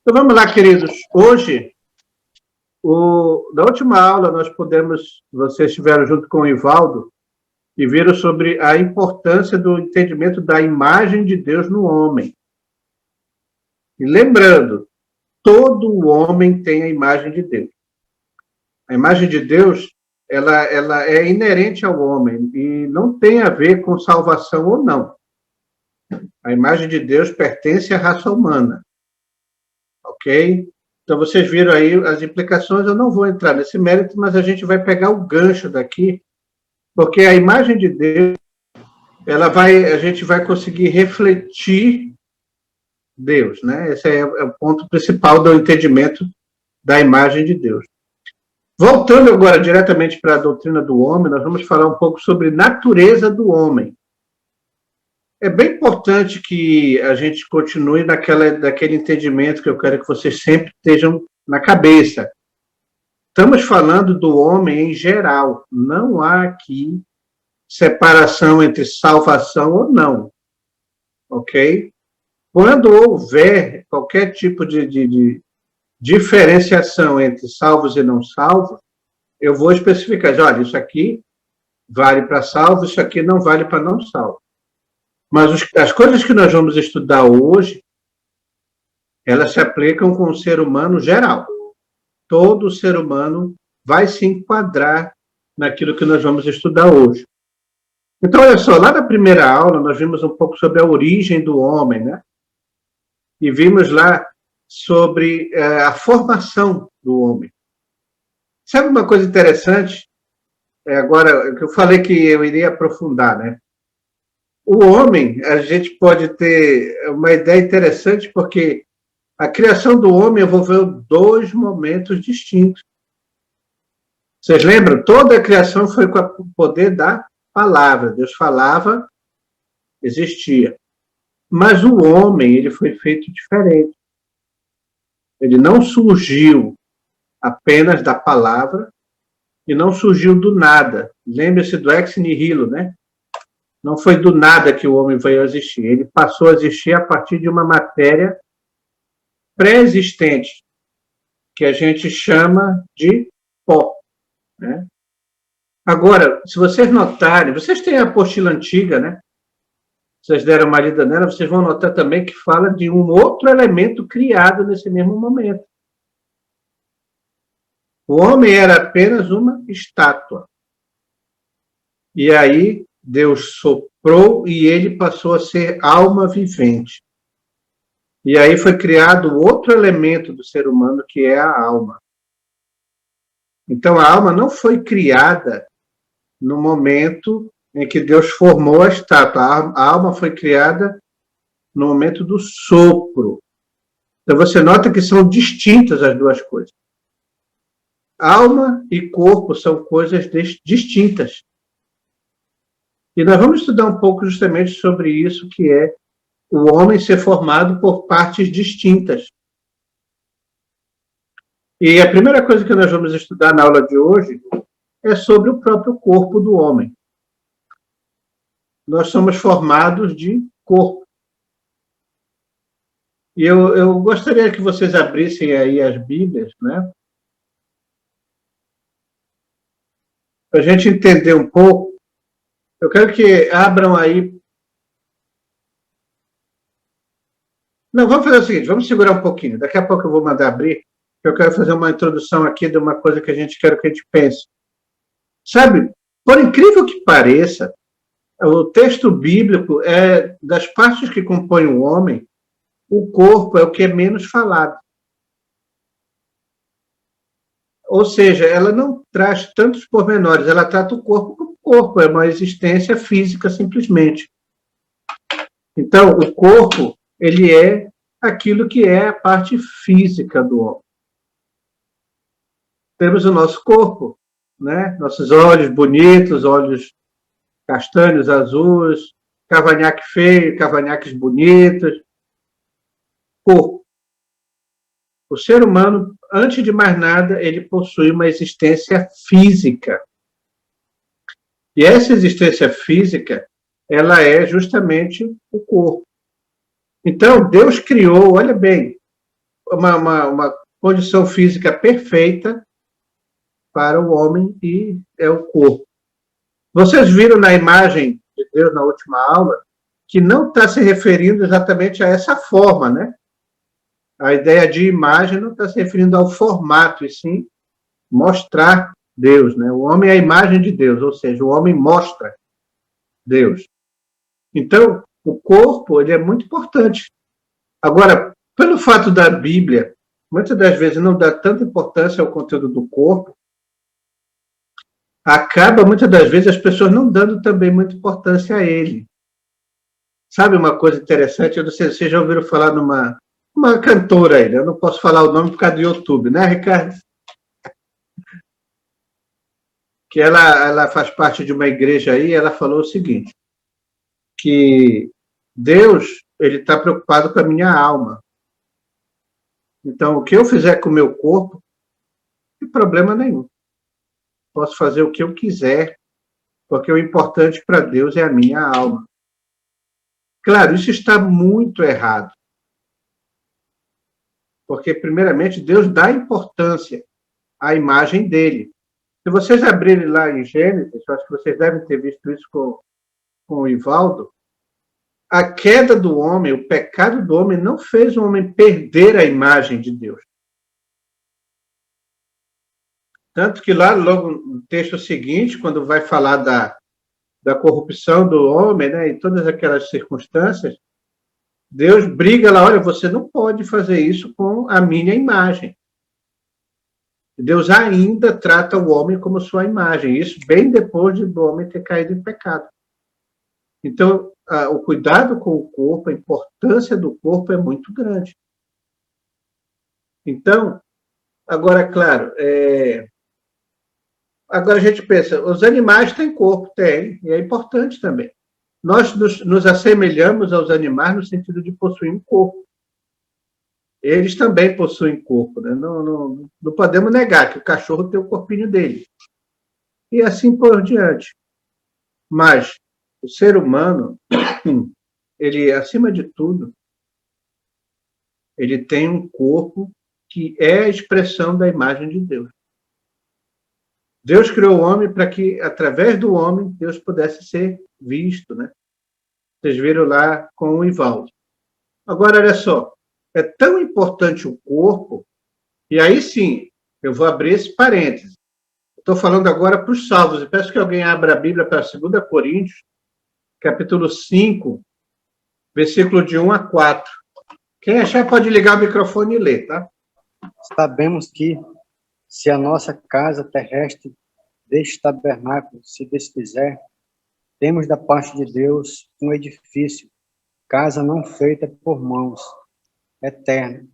Então vamos lá, queridos. Hoje, na última aula, vocês estiveram junto com o Ivaldo e viram sobre a importância do entendimento da imagem de Deus no homem. E lembrando, todo homem tem a imagem de Deus. A imagem de Deus, ela é inerente ao homem e não tem a ver com salvação ou não. A imagem de Deus pertence à raça humana. Ok? Então, vocês viram aí as implicações. Eu não vou entrar nesse mérito, mas a gente vai pegar o gancho daqui, porque a imagem de Deus, a gente vai conseguir refletir Deus, né? Esse é o ponto principal do entendimento da imagem de Deus. Voltando agora diretamente para a doutrina do homem, nós vamos falar um pouco sobre natureza do homem. É bem importante que a gente continue daquele entendimento que eu quero que vocês sempre estejam na cabeça. Estamos falando do homem em geral. Não há aqui separação entre salvação ou não. Ok? Quando houver qualquer tipo de diferenciação entre salvos e não salvos, eu vou especificar. Olha, isso aqui vale para salvo, isso aqui não vale para não salvo. Mas as coisas que nós vamos estudar hoje, elas se aplicam com o ser humano geral. Todo ser humano vai se enquadrar naquilo que nós vamos estudar hoje. Então, olha só, lá na primeira aula, nós vimos um pouco sobre a origem do homem, né? E vimos lá sobre a formação do homem. Sabe uma coisa interessante? Agora, que eu falei que eu iria aprofundar, né? O homem, a gente pode ter uma ideia interessante, porque a criação do homem envolveu dois momentos distintos. Vocês lembram? Toda a criação foi com o poder da palavra. Deus falava, existia. Mas o homem, ele foi feito diferente. Ele não surgiu apenas da palavra e não surgiu do nada. Lembre-se do ex nihilo, né? Não foi do nada que o homem veio a existir. Ele passou a existir a partir de uma matéria pré-existente, que a gente chama de pó, né? Agora, se vocês notarem, vocês têm a apostila antiga, né? Vocês deram uma lida nela, vocês vão notar também que fala de um outro elemento criado nesse mesmo momento. O homem era apenas uma estátua. E aí Deus soprou e ele passou a ser alma vivente. E aí foi criado outro elemento do ser humano, que é a alma. Então, a alma não foi criada no momento em que Deus formou a estátua. A alma foi criada no momento do sopro. Então, você nota que são distintas as duas coisas. Alma e corpo são coisas distintas. E nós vamos estudar um pouco justamente sobre isso, que é o homem ser formado por partes distintas. E a primeira coisa que nós vamos estudar na aula de hoje é sobre o próprio corpo do homem. Nós somos formados de corpo. E eu gostaria que vocês abrissem aí as Bíblias, né? Para a gente entender um pouco. Eu quero que abram aí. Não, vamos fazer o seguinte, vamos segurar um pouquinho. Daqui a pouco eu vou mandar abrir, porque eu quero fazer uma introdução aqui de uma coisa que a gente quer que a gente pense. Sabe, por incrível que pareça, o texto bíblico é das partes que compõem o homem, o corpo é o que é menos falado. Ou seja, ela não traz tantos pormenores, ela trata o corpo como corpo, é uma existência física simplesmente. Então, o corpo, ele é aquilo que é a parte física do homem. Temos o nosso corpo, né? Nossos olhos bonitos, olhos castanhos, azuis, cavanhaque feio, cavanhaques bonitos. Corpo. O ser humano, antes de mais nada, ele possui uma existência física. E essa existência física, ela é justamente o corpo. Então, Deus criou, olha bem, uma condição física perfeita para o homem e é o corpo. Vocês viram na imagem de Deus na última aula que não está se referindo exatamente a essa forma, né? A ideia de imagem não está se referindo ao formato, e sim mostrar Deus, né? O homem é a imagem de Deus, ou seja, o homem mostra Deus. Então, o corpo ele é muito importante. Agora, pelo fato da Bíblia, muitas das vezes não dá tanta importância ao conteúdo do corpo, acaba muitas das vezes as pessoas não dando também muita importância a ele. Sabe uma coisa interessante? Eu não sei se vocês já ouviram falar numa uma cantora aí, né? Eu não posso falar o nome por causa do YouTube, né, Ricardo? Que ela faz parte de uma igreja aí, e ela falou o seguinte, que Deus ele está preocupado com a minha alma. Então, o que eu fizer com o meu corpo, não tem problema nenhum. Posso fazer o que eu quiser, porque o importante para Deus é a minha alma. Claro, isso está muito errado. Porque, primeiramente, Deus dá importância à imagem dele. Se vocês abrirem lá em Gênesis, eu acho que vocês devem ter visto isso com o Ivaldo, a queda do homem, o pecado do homem, não fez o homem perder a imagem de Deus. Tanto que lá, logo no texto seguinte, quando vai falar da corrupção do homem, né, e todas aquelas circunstâncias, Deus briga lá, olha, você não pode fazer isso com a minha imagem. Deus ainda trata o homem como sua imagem, isso bem depois do homem ter caído em pecado. Então, o cuidado com o corpo, a importância do corpo é muito grande. Então, agora, claro, agora a gente pensa, os animais têm corpo, tem, e é importante também. Nós nos assemelhamos aos animais no sentido de possuir um corpo. Eles também possuem corpo, né? Não podemos negar que o cachorro tem o corpinho dele. E assim por diante. Mas o ser humano, ele, acima de tudo, ele tem um corpo que é a expressão da imagem de Deus. Deus criou o homem para que, através do homem, Deus pudesse ser visto, né? Vocês viram lá com o Ivaldo. Agora, olha só, é tão importante o corpo, e aí sim, eu vou abrir esse parêntese. Estou falando agora para os salvos, e peço que alguém abra a Bíblia para 2 Coríntios, capítulo 5, versículo de 1 a 4. Quem achar pode ligar o microfone e ler, tá? Sabemos que, se a nossa casa terrestre deste tabernáculo se desfizer, temos da parte de Deus um edifício, casa não feita por mãos, eterna.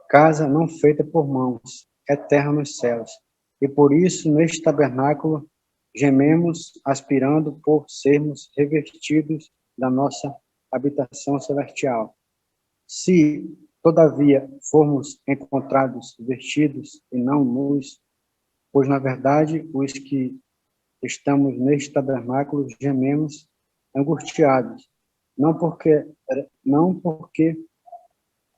Casa não feita por mãos, eterna nos céus. E por isso, neste tabernáculo, gememos, aspirando por sermos revestidos da nossa habitação celestial. Se, todavia, formos encontrados vestidos e não nus, pois, na verdade, os que estamos neste tabernáculo gememos angustiados, não porque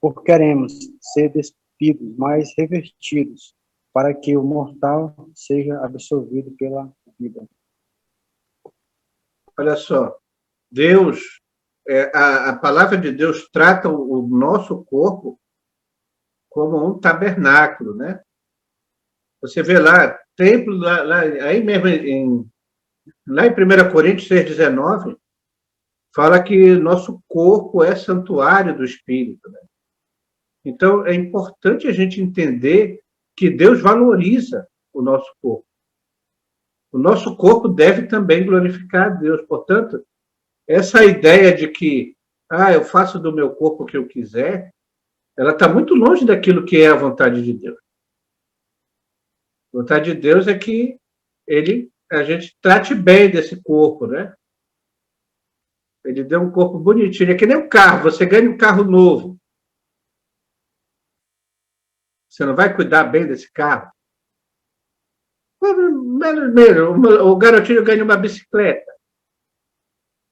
por queremos ser despidos, mas revestidos, para que o mortal seja absorvido pela vida. Olha só, Deus, a palavra de Deus trata o nosso corpo como um tabernáculo, né? Você vê lá, templo, aí mesmo lá em 1 Coríntios 6,19, fala que nosso corpo é santuário do Espírito, né? Então, é importante a gente entender que Deus valoriza o nosso corpo. O nosso corpo deve também glorificar a Deus. Portanto, essa ideia de que eu faço do meu corpo o que eu quiser, ela está muito longe daquilo que é a vontade de Deus. A vontade de Deus é que a gente trate bem desse corpo, né? Ele deu um corpo bonitinho. É que nem um carro. Você ganha um carro novo. Você não vai cuidar bem desse carro? O garotinho ganha uma bicicleta.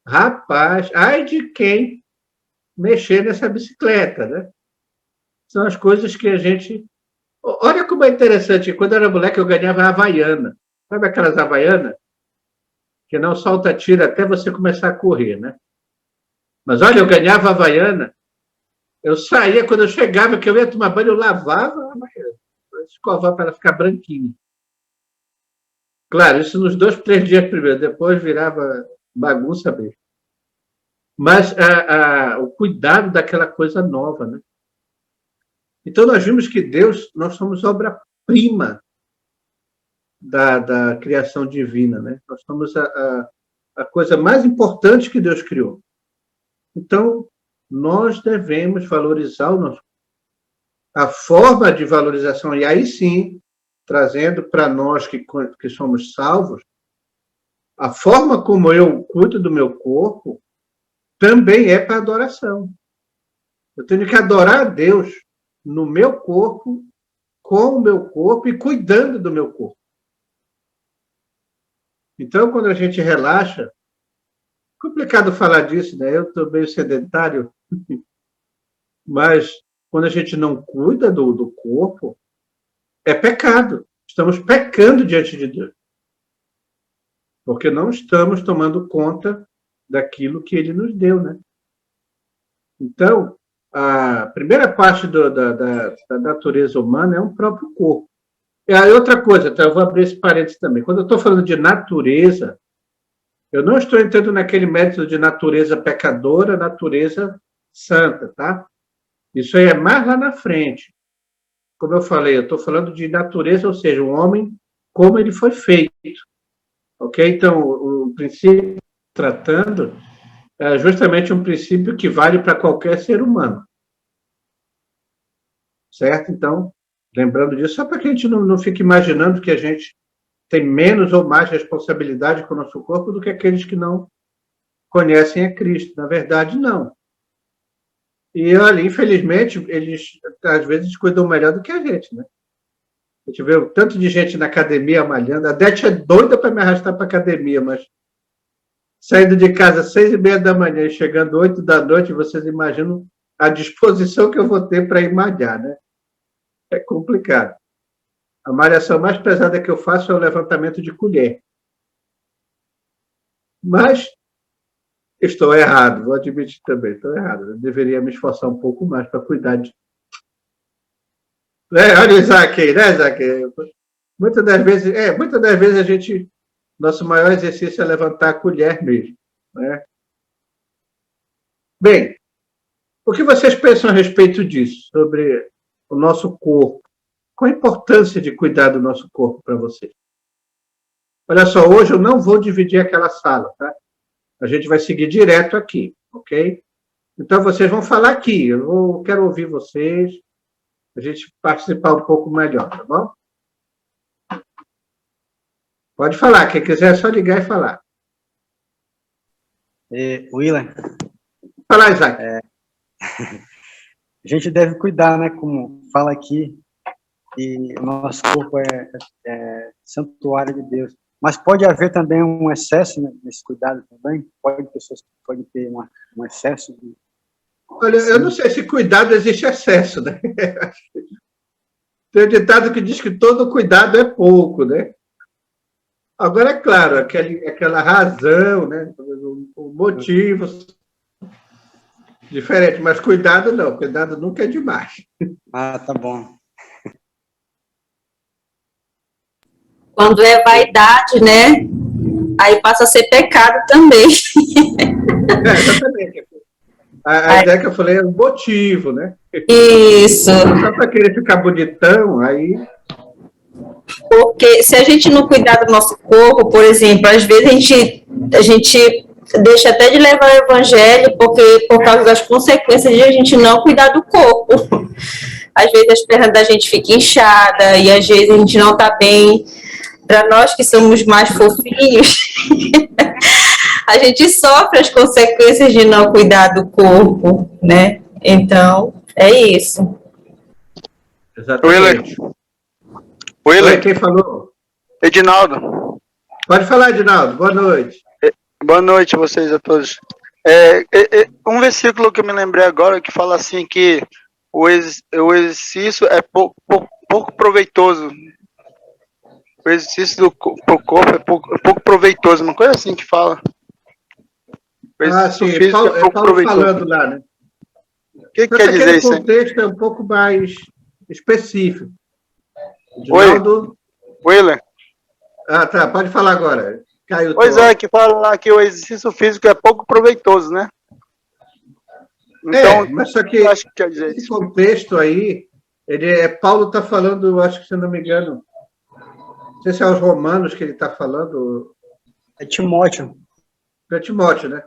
Rapaz, ai de quem mexer nessa bicicleta, né? São as coisas que a gente... Olha como é interessante, quando eu era moleque eu ganhava a Havaiana. Sabe aquelas Havaianas? Que não solta tiro até você começar a correr, né? Mas olha, eu ganhava a Havaiana, eu saía, quando eu chegava, que eu ia tomar banho, eu lavava a Havaiana, escovava para ela ficar branquinha. Claro, isso nos 2, 3 dias primeiro, depois virava bagunça mesmo. Mas o cuidado daquela coisa nova, né? Então nós vimos que Deus, nós somos obra-prima da criação divina, né? Nós somos a coisa mais importante que Deus criou. Então, nós devemos valorizar o nosso... A forma de valorização, e aí sim, trazendo para nós que somos salvos, a forma como eu cuido do meu corpo também é para adoração. Eu tenho que adorar a Deus no meu corpo, com o meu corpo e cuidando do meu corpo. Então, quando a gente relaxa, complicado falar disso, né? Eu estou meio sedentário, mas quando a gente não cuida do corpo, é pecado. Estamos pecando diante de Deus. Porque não estamos tomando conta daquilo que Ele nos deu, né? Então, a primeira parte da natureza humana é um próprio corpo. E aí outra coisa, tá? Eu vou abrir esse parênteses também. Quando eu estou falando de natureza, eu não estou entrando naquele mérito de natureza pecadora, natureza santa, tá? Isso aí é mais lá na frente. Como eu falei, eu estou falando de natureza, ou seja, o homem como ele foi feito. Ok? Então, o princípio tratando é justamente um princípio que vale para qualquer ser humano. Certo? Então, lembrando disso, só para que a gente não fique imaginando que a gente tem menos ou mais responsabilidade com o nosso corpo do que aqueles que não conhecem a Cristo. Na verdade, não. E, olha, infelizmente, eles, às vezes, cuidam melhor do que a gente, né? A gente vê o tanto de gente na academia malhando. A Dete é doida para me arrastar para a academia, mas saindo de casa às 6h30 da manhã e chegando 8 da noite, vocês imaginam a disposição que eu vou ter para ir malhar, né? É complicado. A malhação mais pesada que eu faço é o levantamento de colher. Mas estou errado, vou admitir também, estou errado. Eu deveria me esforçar um pouco mais para cuidar de... Olha o Isaac aí, né, Isaac? Muitas das vezes a gente... Nosso maior exercício é levantar a colher mesmo, né? Bem, o que vocês pensam a respeito disso, sobre o nosso corpo? Qual a importância de cuidar do nosso corpo para vocês? Olha só, hoje eu não vou dividir aquela sala, tá? A gente vai seguir direto aqui, ok? Então, vocês vão falar aqui. Eu quero ouvir vocês, a gente participar um pouco melhor, tá bom? Pode falar. Quem quiser é só ligar e falar. William. Fala, Isaac. A gente deve cuidar, né? Como fala aqui, que o nosso corpo é santuário de Deus. Mas pode haver também um excesso, né, nesse cuidado também? Pessoas podem ter um excesso de... Olha, eu não sei se cuidado existe excesso, né? Tem um ditado que diz que todo cuidado é pouco, né? Agora, é claro, aquela razão, né? O motivo diferente, mas cuidado não, cuidado nunca é demais. Ah, tá bom. Quando é vaidade, né? Aí passa a ser pecado também. Exatamente. A ideia que eu falei é o motivo, né? Isso. Só para querer ficar bonitão, aí... Porque se a gente não cuidar do nosso corpo, por exemplo, às vezes a gente deixa até de levar o evangelho por causa das consequências de a gente não cuidar do corpo. Às vezes as pernas da gente ficam inchadas e às vezes a gente não está bem. Para nós que somos mais fofinhos, a gente sofre as consequências de não cuidar do corpo, né? Então, é isso. Exatamente. William. Quem falou? Edinaldo. Pode falar, Edinaldo. Boa noite. Boa noite a vocês a todos. Um versículo que eu me lembrei agora que fala assim que o exercício é pouco proveitoso. O exercício pro corpo é pouco proveitoso, uma coisa assim que fala. O exercício sim, físico é pouco Paulo proveitoso. falando lá, né? O que Mas quer dizer aquele isso aí? contexto é um pouco mais específico. Oi. Edinaldo... Willer? Ah, tá, pode falar agora. Caiu Pois é, que fala lá que o exercício físico é pouco proveitoso, né? Então, mas só que eu acho que quer dizer esse isso. contexto aí, Paulo está falando, acho que se eu não me engano, não sei se é aos Romanos que ele está falando, É Timóteo. para Timóteo, né?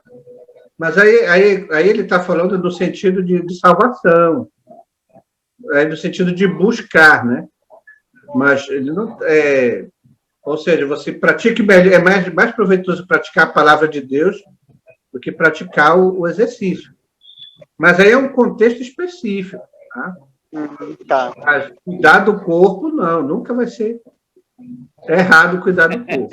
Mas aí ele está falando no sentido de salvação, no sentido de buscar, né? Mas ele não ou seja, você pratique melhor, é mais proveitoso praticar a palavra de Deus do que praticar o exercício. Mas aí é um contexto específico, tá? Tá. Mas cuidar do corpo, não, nunca vai ser errado cuidar do corpo.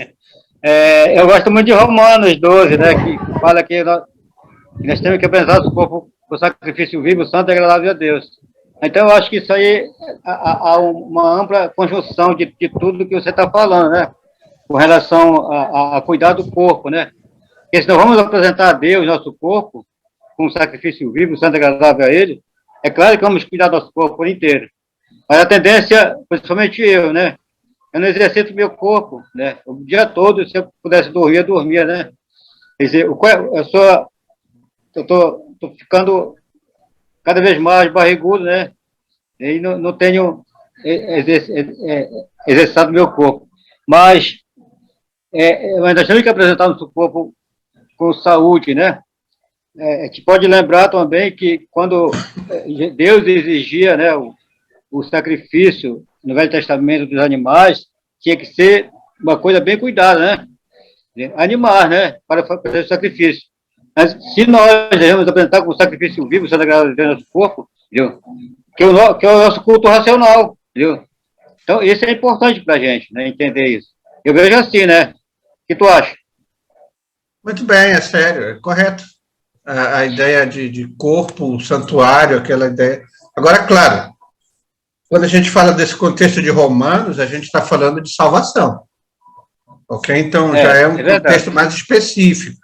Eu gosto muito de Romanos 12, né, que fala que nós temos que apresentar nosso corpo por sacrifício vivo, santo e agradável a Deus. Então, eu acho que isso aí há uma ampla conjunção de tudo que você está falando, né, com relação a cuidar do corpo, né. Porque se nós vamos apresentar a Deus nosso corpo, com um sacrifício vivo, santo e agradável a Ele, é claro que vamos cuidar do nosso corpo por inteiro. Mas a tendência, principalmente eu, né, eu não exercito meu corpo, né, o dia todo, se eu pudesse dormir, eu dormia, né. Quer dizer, eu tô ficando cada vez mais barrigudo, né, e não tenho exercitado meu corpo. Mas nós temos que apresentar nosso corpo com saúde, né. A gente pode lembrar também que quando Deus exigia, né, o sacrifício no Velho Testamento dos animais, tinha que ser uma coisa bem cuidada, né? Animar, né? Para fazer o sacrifício. Mas se nós devemos apresentar com o sacrifício vivo, sendo agradável ao nosso corpo, entendeu? Que é o nosso culto racional, entendeu? Então, isso é importante para a gente, né? Entender isso. Eu vejo assim, né? O que tu acha? Muito bem, é sério, é correto. A ideia de corpo, santuário, aquela ideia. Agora, claro, quando a gente fala desse contexto de Romanos, a gente está falando de salvação. Ok? Então, já é um contexto mais específico.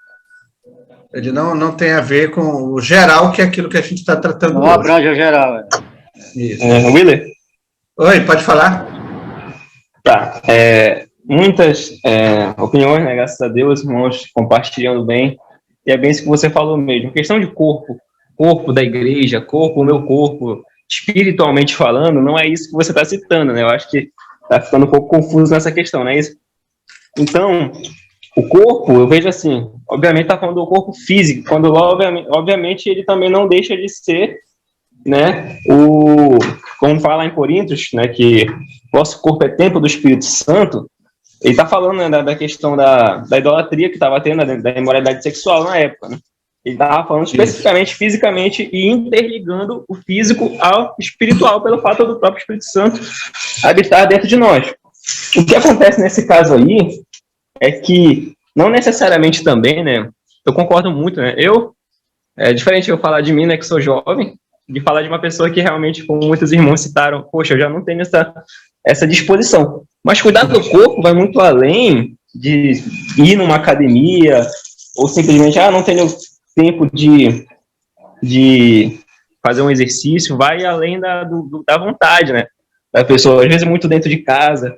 Ele não tem a ver com o geral, que é aquilo que a gente está tratando hoje. Não abrange o geral. Isso. Willer? Oi, pode falar? Tá. Muitas opiniões, né, graças a Deus, irmãos compartilhando bem. E é bem isso que você falou mesmo. Questão de corpo da igreja, o meu corpo, espiritualmente falando, não é isso que você está citando, né? Eu acho que está ficando um pouco confuso nessa questão, não é isso? Então, o corpo, eu vejo assim, obviamente está falando do corpo físico, quando obviamente ele também não deixa de ser, né, como fala em Coríntios, né, que nosso corpo é templo do Espírito Santo. Ele está falando, né, da questão da idolatria que estava tendo, da imoralidade sexual na época, né? Ele estava falando especificamente, fisicamente, e interligando o físico ao espiritual, pelo fato do próprio Espírito Santo habitar dentro de nós. O que acontece nesse caso aí é que, não necessariamente também, né, eu concordo muito, né, é diferente eu falar de mim, né, que sou jovem, de falar de uma pessoa que realmente, como muitos irmãos citaram, poxa, eu já não tenho essa disposição. Mas cuidar do corpo vai muito além de ir numa academia, ou simplesmente, não tenho tempo de fazer um exercício, vai além da vontade, né, da pessoa, às vezes muito dentro de casa,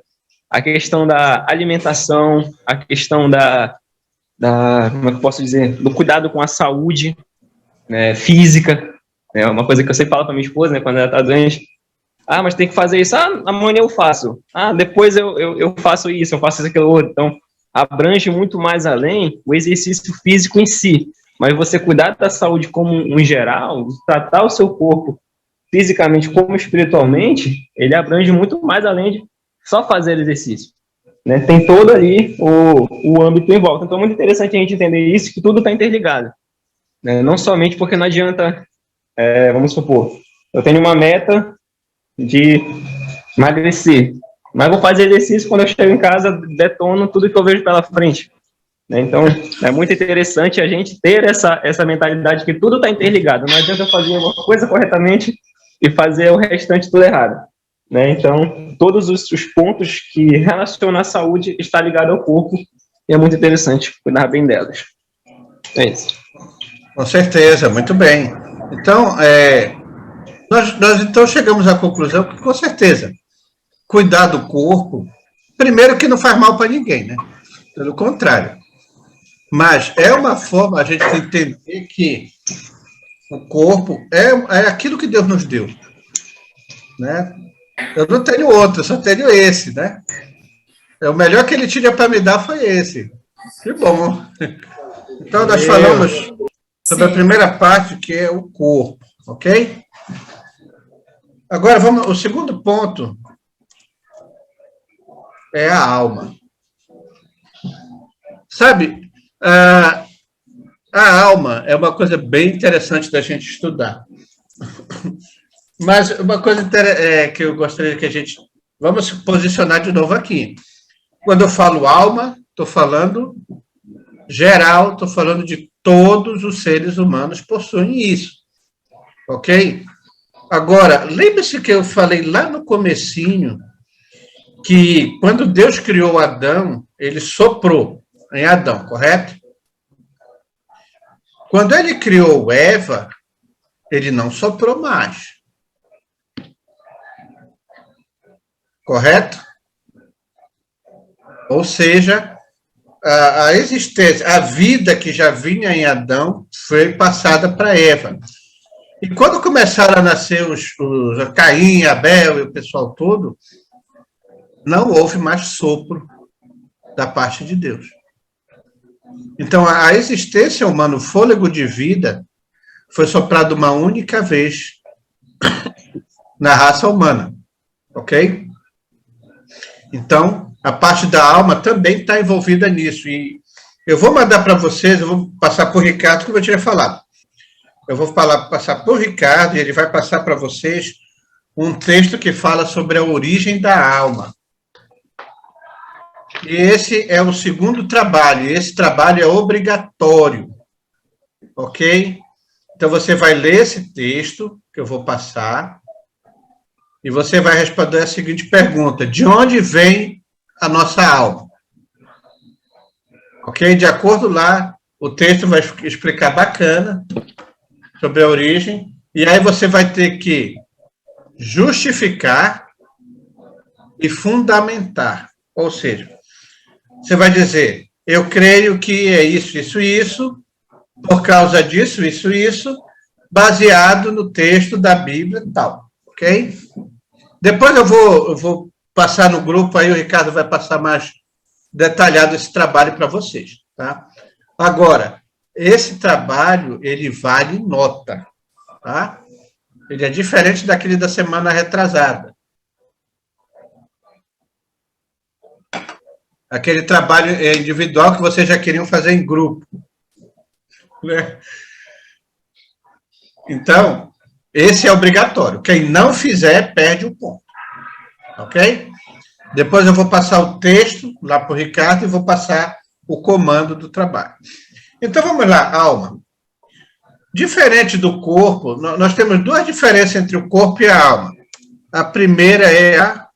a questão da alimentação, a questão como é que eu posso dizer, do cuidado com a saúde, né, física, é uma coisa que eu sempre falo para minha esposa, né, quando ela está doente, mas tem que fazer isso, amanhã eu faço, depois eu faço isso, eu faço aquilo outro. Então, abrange muito mais além o exercício físico em si, mas você cuidar da saúde como um geral, tratar o seu corpo fisicamente como espiritualmente, ele abrange muito mais além de só fazer exercício, né? Tem todo ali o âmbito em volta. Então, é muito interessante a gente entender isso, que tudo está interligado, né? Não somente porque não adianta, vamos supor, eu tenho uma meta de emagrecer, mas vou fazer exercício, quando eu chego em casa, detono tudo que eu vejo pela frente, né? Então, é muito interessante a gente ter essa mentalidade que tudo está interligado. Não adianta eu fazer uma coisa corretamente e fazer o restante tudo errado. Né? Então, todos os pontos que relacionam à saúde estão ligados ao corpo, e é muito interessante cuidar bem delas. É isso. Com certeza, muito bem. Então, nós então chegamos à conclusão que, com certeza, cuidar do corpo, primeiro que não faz mal para ninguém, né? Pelo contrário. Mas é uma forma a gente entender que o corpo é aquilo que Deus nos deu, né? Eu não tenho outro, eu só tenho esse, né? O melhor que ele tinha para me dar foi esse. Que bom. Então, nós falamos sobre a primeira parte, que é o corpo, ok? Agora, o segundo ponto é a alma. Sabe, a alma é uma coisa bem interessante da gente estudar. Mas uma coisa que eu gostaria que a gente... Vamos se posicionar de novo aqui. Quando eu falo alma, estou falando geral, estou falando de todos os seres humanos possuem isso. Ok? Agora, lembre-se que eu falei lá no comecinho que quando Deus criou Adão, ele soprou em Adão, correto? Quando ele criou Eva, ele não soprou mais. Correto? Ou seja, a existência, a vida que já vinha em Adão foi passada para Eva. E quando começaram a nascer os Caim, Abel e o pessoal todo, não houve mais sopro da parte de Deus. Então, a existência humana, o fôlego de vida, foi soprado uma única vez na raça humana. Ok? Então, a parte da alma também está envolvida nisso. E eu vou mandar para vocês, eu vou passar por Ricardo, como eu tinha falado. Eu vou passar por Ricardo, e ele vai passar para vocês um texto que fala sobre a origem da alma. E esse é o segundo trabalho, e esse trabalho é obrigatório. Ok? Então, você vai ler esse texto que eu vou passar, e você vai responder a seguinte pergunta: de onde vem a nossa alma? Ok? De acordo lá, o texto vai explicar bacana sobre a origem, e aí você vai ter que justificar e fundamentar. Ou seja, você vai dizer, eu creio que é isso, isso, isso, por causa disso, isso, isso, baseado no texto da Bíblia e tal. Ok? Depois eu vou passar no grupo, aí o Ricardo vai passar mais detalhado esse trabalho para vocês. Tá? Agora, esse trabalho, ele vale nota. Tá? Ele é diferente daquele da semana retrasada. Aquele trabalho individual que vocês já queriam fazer em grupo. Né? Então, esse é obrigatório. Quem não fizer, perde o ponto. Ok? Depois eu vou passar o texto lá para o Ricardo e vou passar o comando do trabalho. Então, vamos lá, alma. Diferente do corpo, nós temos duas diferenças entre o corpo e a alma. A primeira é a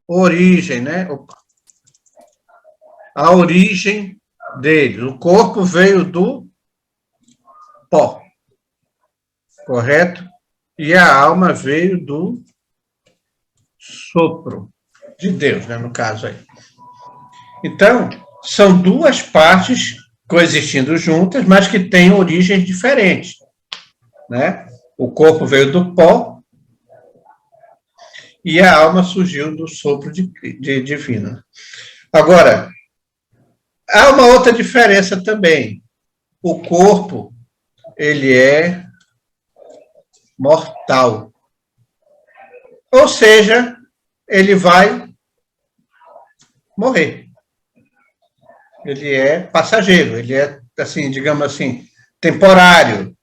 origem, né? A origem dele. O corpo veio do pó, correto? E a alma veio do sopro de Deus, né, no caso aí. Então, são duas partes coexistindo juntas, mas que têm origens diferentes, né? O corpo veio do pó e a alma surgiu do sopro divino. Agora, há uma outra diferença também. O corpo, ele é mortal. Ou seja, ele vai morrer. Ele é passageiro, ele é, assim, digamos assim, temporário.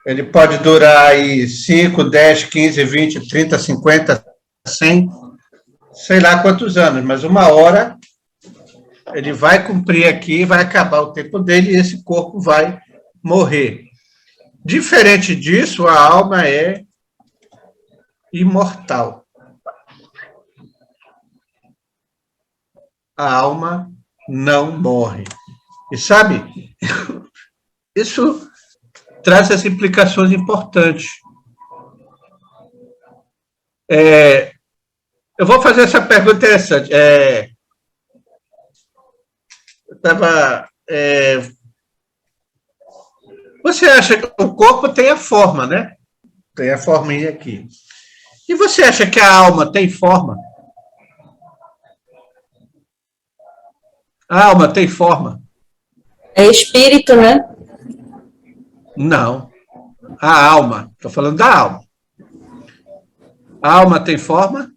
Ele pode durar aí 5, 10, 15, 20, 30, 50, 100, sei lá quantos anos, mas uma hora ele vai cumprir aqui, vai acabar o tempo dele e esse corpo vai morrer. Diferente disso, a alma é imortal. A alma não morre. E sabe, isso traz as implicações importantes. Eu vou fazer essa pergunta interessante. Você acha que o corpo tem a forma, né? Tem a forminha aqui. E você acha que a alma tem forma? A alma tem forma? É espírito, né? Não. A alma. Estou falando da alma. A alma tem forma?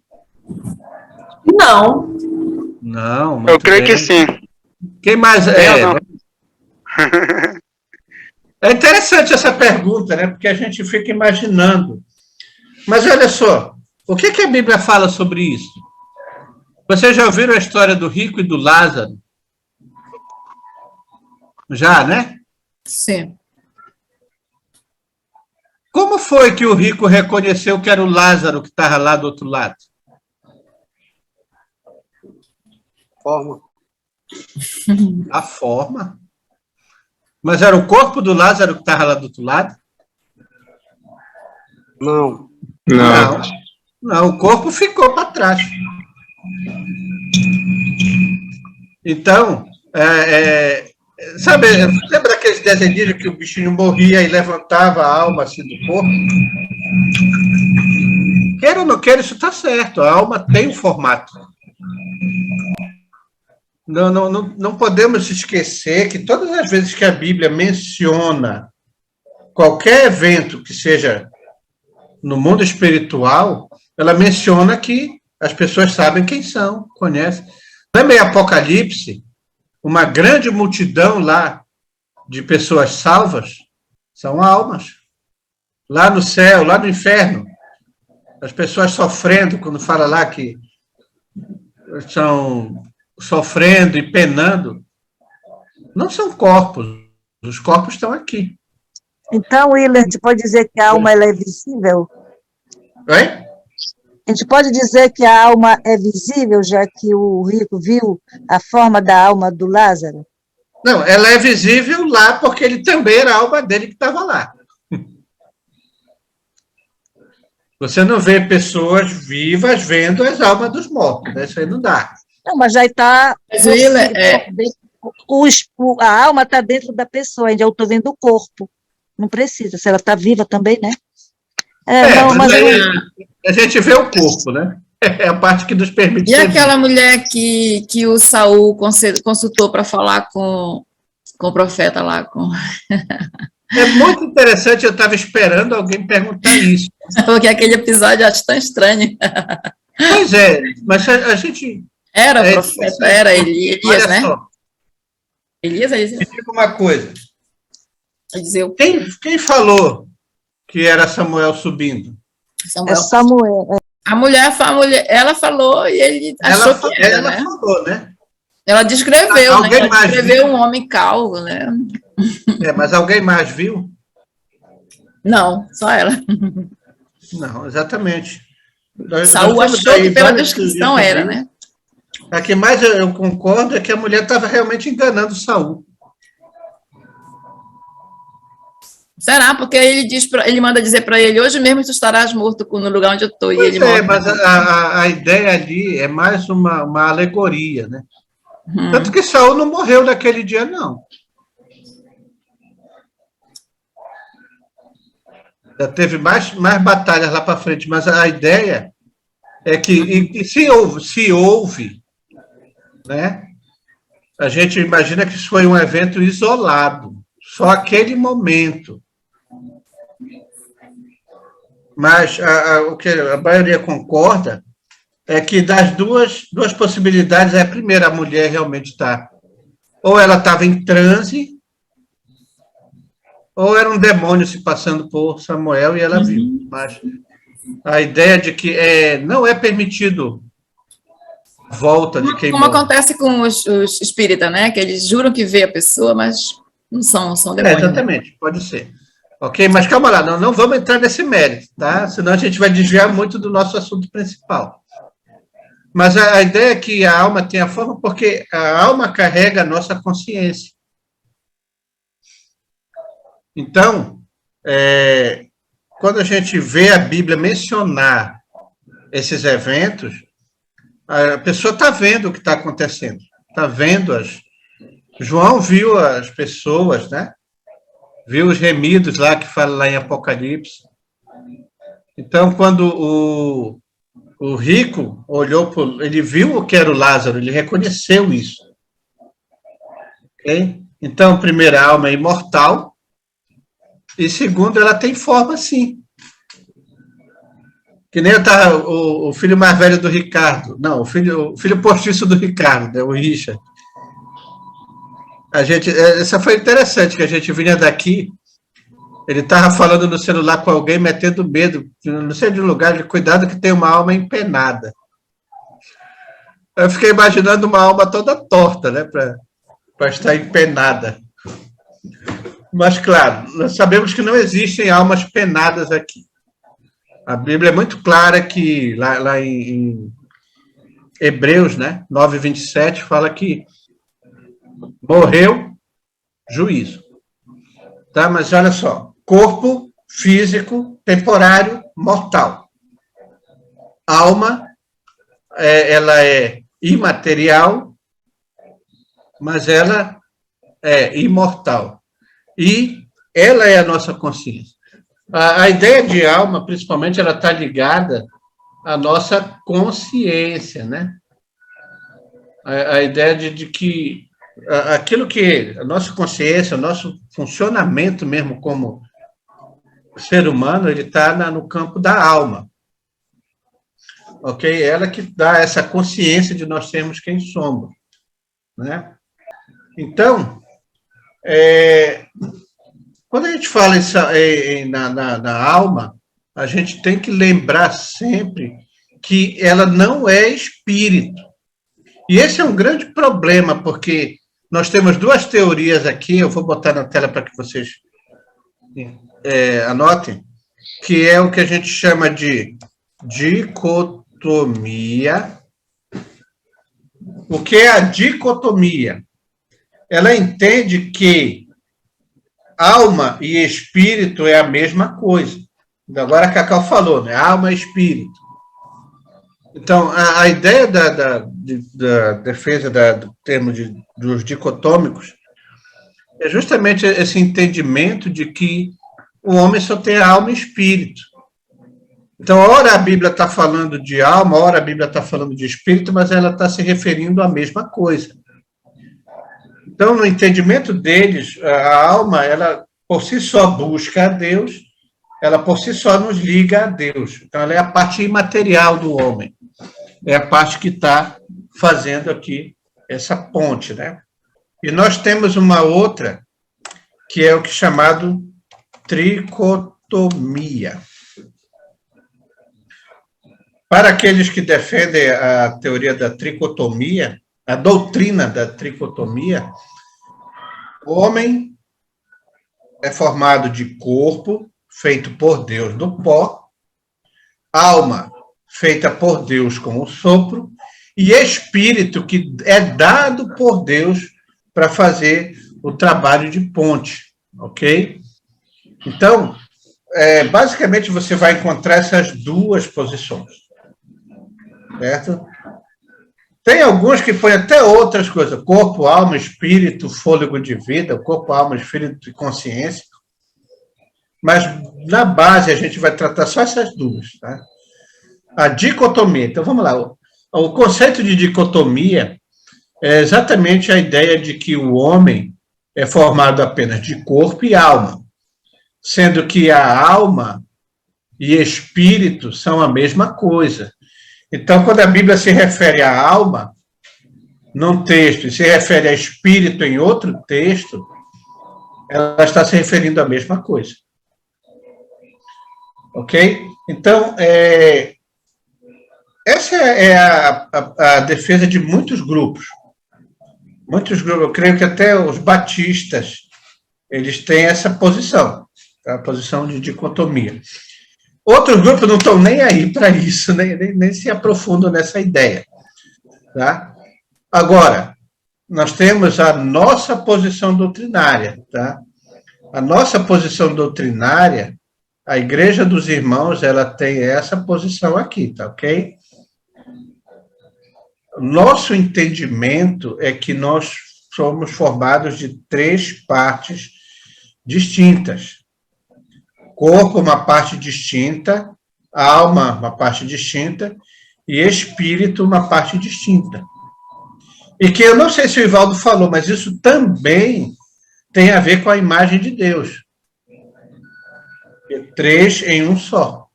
Não. Não. Eu creio que sim. Quem mais Eu não. É interessante essa pergunta, né? Porque a gente fica imaginando. Mas olha só, o que a Bíblia fala sobre isso? Vocês já ouviram a história do rico e do Lázaro? Já, né? Sim. Como foi que o rico reconheceu que era o Lázaro que estava lá do outro lado? Forma. A forma. Mas era o corpo do Lázaro que estava lá do outro lado? Não. Não. Não, o corpo ficou para trás. Então, sabe, lembra daqueles desenhos que o bichinho morria e levantava a alma assim do corpo? Queira ou não queira, isso está certo. A alma tem um formato. Não podemos esquecer que todas as vezes que a Bíblia menciona qualquer evento que seja no mundo espiritual, ela menciona que as pessoas sabem quem são, conhecem. Lembra em Apocalipse, uma grande multidão lá de pessoas salvas são almas. Lá no céu, lá no inferno, as pessoas sofrendo, quando fala lá que estão sofrendo e penando, não são corpos, os corpos estão aqui. Então, Willer, a gente pode dizer que a alma ela é visível? Oi? A gente pode dizer que a alma é visível, já que o rico viu a forma da alma do Lázaro? Não, ela é visível lá porque ele também era a alma dele que estava lá. Você não vê pessoas vivas vendo as almas dos mortos, né? Isso aí não dá. Não, mas já está... Mas, Willer, a alma está dentro da pessoa, ainda eu estou vendo o corpo. Não precisa, se ela está viva também, né? Mas a gente vê o corpo, né? É a parte que nos permite... E aquela mulher que o Saul consultou para falar com o profeta lá? É muito interessante, eu estava esperando alguém perguntar isso. Porque aquele episódio eu acho tão estranho. Pois é, mas a gente... Era o profeta, era Elias, né? Só. Elias. Me diga uma coisa. Dizer, quem falou que era Samuel subindo? É Samuel. A mulher, ela falou e ele achou que era, ela né? Falou, né? Ela descreveu, alguém né? Ela mais descreveu viu? um homem calvo, né? Mas alguém mais viu? Não, só ela. Não, exatamente. Saul achou que pela descrição era, né? A que mais eu concordo é que a mulher estava realmente enganando Saul. Será? Porque ele manda dizer para ele, hoje mesmo tu estarás morto no lugar onde eu estou. Pois mas a ideia ali é mais uma alegoria, né? Tanto que Saul não morreu naquele dia, não. Já teve mais batalhas lá para frente, mas a ideia é que se houve, né? A gente imagina que isso foi um evento isolado, só aquele momento. Mas o que a maioria concorda é que das duas possibilidades, a primeira, a mulher realmente está, ou ela estava em transe, ou era um demônio se passando por Samuel e ela viu. Mas a ideia de que não é permitido a volta de quem Como morre. acontece com os espíritas, né? Que eles juram que vê a pessoa, mas não são demônios. Exatamente, pode ser. Ok? Mas calma lá, não vamos entrar nesse mérito, tá? Senão a gente vai desviar muito do nosso assunto principal. Mas a ideia é que a alma tem a forma porque a alma carrega a nossa consciência. Então, quando a gente vê a Bíblia mencionar esses eventos, a pessoa está vendo o que está acontecendo. Está vendo João viu as pessoas, né? Viu os remidos lá, que fala lá em Apocalipse. Então, quando o rico olhou, ele viu o que era o Lázaro, ele reconheceu isso. Okay? Então, primeiro, a alma é imortal, e segundo, ela tem forma, sim. Que nem o filho mais velho do Ricardo. Não, o filho postiço do Ricardo, né, o Richard. Essa foi interessante, que a gente vinha daqui, ele estava falando no celular com alguém, metendo medo, não sei de lugar, de cuidado que tem uma alma empenada. Eu fiquei imaginando uma alma toda torta, né, para estar empenada. Mas, claro, nós sabemos que não existem almas penadas aqui. A Bíblia é muito clara que, lá em Hebreus, né, 9:27, fala que morreu, juízo. Tá? Mas olha só, corpo físico, temporário, mortal. Alma, ela é imaterial, mas ela é imortal. E ela é a nossa consciência. A ideia de alma, principalmente, ela está ligada à nossa consciência, né? A ideia de que aquilo que a nossa consciência, o nosso funcionamento mesmo como ser humano, ele está no campo da alma. Ok? Ela que dá essa consciência de nós sermos quem somos. Né? Então, quando a gente fala na alma, a gente tem que lembrar sempre que ela não é espírito. E esse é um grande problema, porque nós temos duas teorias aqui, eu vou botar na tela para que vocês anotem, que é o que a gente chama de dicotomia. O que é a dicotomia? Ela entende que alma e espírito é a mesma coisa. Agora a Cacau falou, né? Alma e espírito. Então, a ideia da defesa do termo dos dicotômicos é justamente esse entendimento de que o homem só tem alma e espírito. Então, ora a Bíblia está falando de alma, ora a Bíblia está falando de espírito, mas ela está se referindo à mesma coisa. Então, no entendimento deles, a alma, ela por si só busca a Deus, ela por si só nos liga a Deus. Então, ela é a parte imaterial do homem. É a parte que está fazendo aqui essa ponte, né? E nós temos uma outra, que é o que é chamado tricotomia. Para aqueles que defendem a teoria da tricotomia, a doutrina da tricotomia, o homem é formado de corpo, feito por Deus do pó, alma, feita por Deus com o sopro, e espírito, que é dado por Deus para fazer o trabalho de ponte, ok? Então, basicamente, você vai encontrar essas duas posições, certo? Tem alguns que põem até outras coisas, corpo, alma, espírito, fôlego de vida, corpo, alma, espírito e consciência, mas, na base, a gente vai tratar só essas duas, tá? A dicotomia. Então, vamos lá. O conceito de dicotomia é exatamente a ideia de que o homem é formado apenas de corpo e alma, sendo que a alma e espírito são a mesma coisa. Então, quando a Bíblia se refere à alma, num texto, e se refere a espírito em outro texto, ela está se referindo à mesma coisa. Ok? Então, essa é a defesa de muitos grupos. Muitos grupos, eu creio que até os batistas, eles têm essa posição. a posição de dicotomia. Outros grupos não estão nem aí para isso, nem se aprofundam nessa ideia. Tá? Agora, nós temos a nossa posição doutrinária. Tá? A nossa posição doutrinária, a Igreja dos Irmãos, ela tem essa posição aqui, tá ok? Nosso entendimento é que nós somos formados de 3 partes distintas. Corpo, uma parte distinta, alma, uma parte distinta, e espírito, uma parte distinta. E que eu não sei se o Ivaldo falou, mas isso também tem a ver com a imagem de Deus. 3 em um só.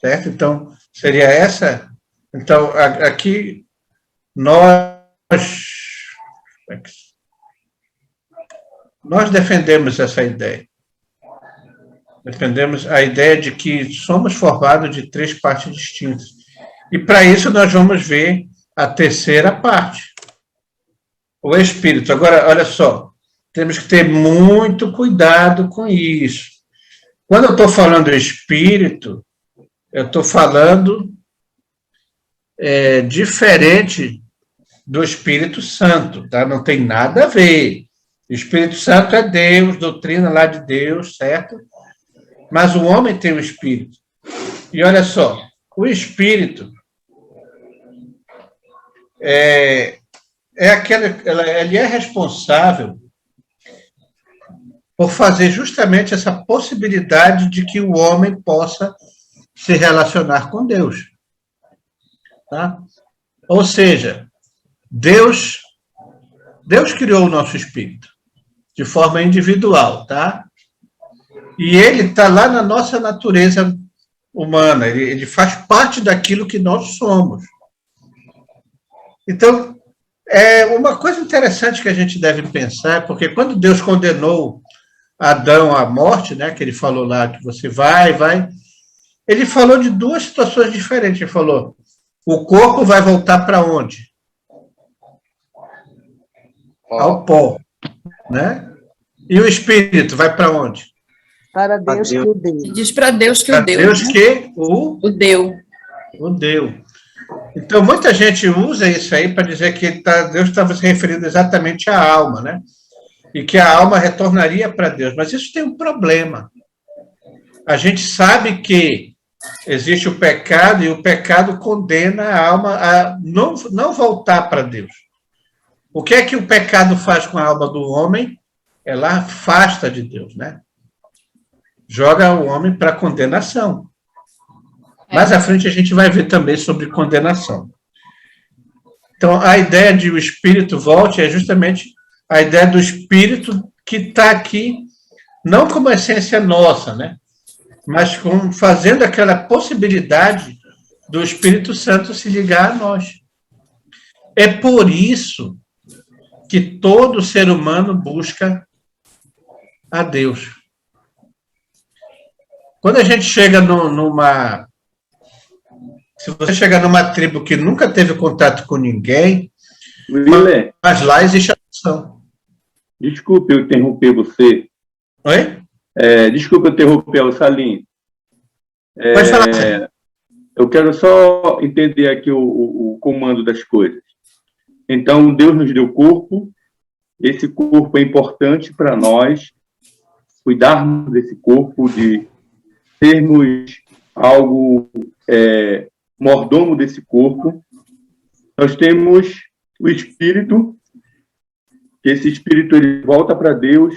Certo? Então, seria essa. Então, aqui, nós defendemos essa ideia. Defendemos a ideia de que somos formados de 3 partes distintas. E, para isso, nós vamos ver a terceira parte, o espírito. Agora, olha só, temos que ter muito cuidado com isso. Quando eu estou falando espírito, eu estou falando diferente do Espírito Santo, tá? Não tem nada a ver. O Espírito Santo é Deus, doutrina lá de Deus, certo? Mas o homem tem o Espírito. E olha só, o Espírito ele é responsável por fazer justamente essa possibilidade de que o homem possa se relacionar com Deus. Tá? Ou seja, Deus criou o nosso espírito de forma individual, tá? E ele está lá na nossa natureza humana, ele faz parte daquilo que nós somos. Então, uma coisa interessante que a gente deve pensar, porque quando Deus condenou Adão à morte, né, que ele falou lá que você vai, ele falou de 2 situações diferentes. Ele falou, o corpo vai voltar para onde? Ao pó, né? E o espírito vai para onde? Para Deus que o deu. Diz para Deus que o deu. Deus né? que o deu. O deu. Então, muita gente usa isso aí para dizer que Deus estava se referindo exatamente à alma, né? E que a alma retornaria para Deus. Mas isso tem um problema. A gente sabe que existe o pecado e o pecado condena a alma a não voltar para Deus. O que é que o pecado faz com a alma do homem? Ela afasta de Deus, né? Joga o homem para condenação. Mais à frente a gente vai ver também sobre condenação. Então, a ideia de o espírito volte é justamente a ideia do espírito que está aqui, não como essência nossa, né? Mas fazendo aquela possibilidade do Espírito Santo se ligar a nós. É por isso que todo ser humano busca a Deus. Quando a gente chega se você chegar numa tribo que nunca teve contato com ninguém, Willer, mas lá existe a ação. desculpe eu interromper você. Oi? Desculpe eu interromper o Salim. Pode falar. Eu quero só entender aqui o comando das coisas. Então, Deus nos deu corpo. Esse corpo é importante para nós cuidarmos desse corpo, de sermos algo mordomo desse corpo. Nós temos o espírito, que esse espírito ele volta para Deus.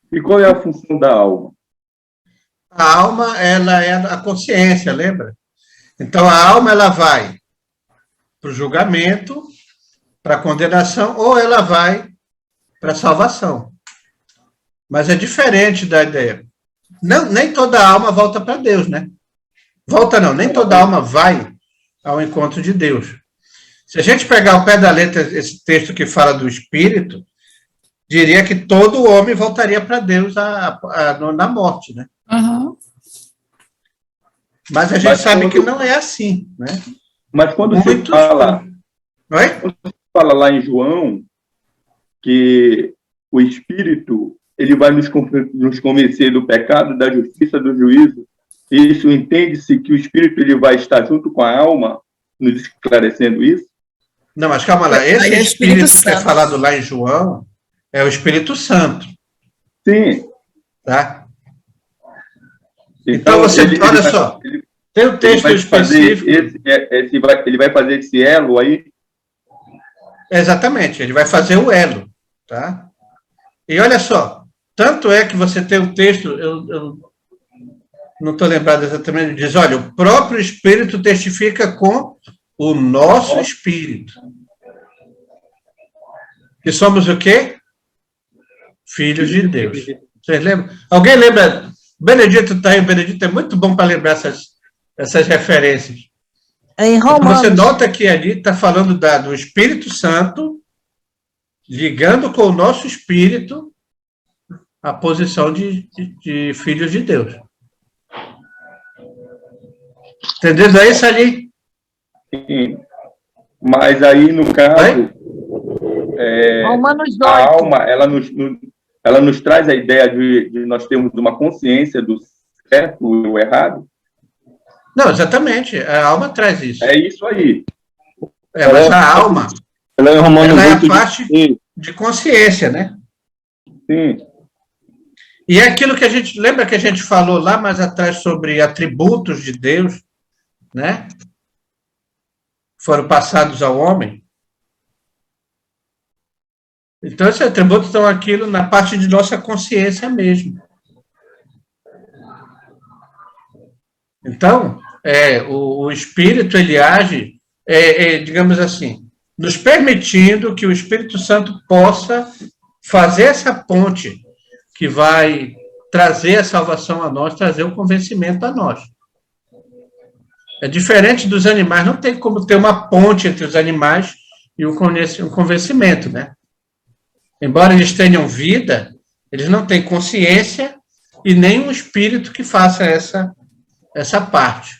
E qual é a função da alma? A alma, ela é a consciência, lembra? Então, a alma, ela vai para o julgamento, para a condenação, ou ela vai para a salvação. Mas é diferente da ideia. Não, nem toda alma volta para Deus, né? Volta não, nem toda alma vai ao encontro de Deus. Se a gente pegar ao pé da letra esse texto que fala do Espírito, diria que todo homem voltaria para Deus na morte, né? Uhum. Mas a gente sabe que não é assim, né? Mas quando Muitos... você fala... Oi? Quando você fala lá em João que o Espírito ele vai nos convencer do pecado, da justiça, do juízo. Isso entende-se que o Espírito ele vai estar junto com a alma, nos esclarecendo isso? Não, mas calma lá. Esse Espírito que é falado lá em João é o Espírito Santo. Sim. Tá? Então você, olha só, tem um texto específico. Ele vai fazer esse elo aí? Exatamente, ele vai fazer o elo. Tá? E olha só, tanto é que você tem um texto, eu não estou lembrado exatamente, ele diz, olha, o próprio Espírito testifica com o nosso Espírito. Que somos o quê? Filhos de Deus. Vocês lembram? Alguém lembra? Benedito está aí, o Benedito é muito bom para lembrar essas referências. Em Romanos. Você nota que ali está falando do Espírito Santo, ligando com o nosso Espírito a posição de filhos de Deus. Entendeu isso ali? Sim. Mas aí, no caso, Romanos 8. a alma, ela nos traz a ideia de nós termos uma consciência do certo e o errado? Não, exatamente. A alma traz isso. É isso aí. Mas a alma, ela é a parte de consciência, né? Sim. E é aquilo que a gente... Lembra que a gente falou lá mais atrás sobre atributos de Deus, né? Foram passados ao homem. Então, esses atributos estão aquilo na parte de nossa consciência mesmo. Então, o Espírito, ele age, digamos assim, nos permitindo que o Espírito Santo possa fazer essa ponte que vai trazer a salvação a nós, trazer o convencimento a nós. É diferente dos animais, não tem como ter uma ponte entre os animais e o convencimento, né? Embora eles tenham vida, eles não têm consciência e nem um espírito que faça essa parte.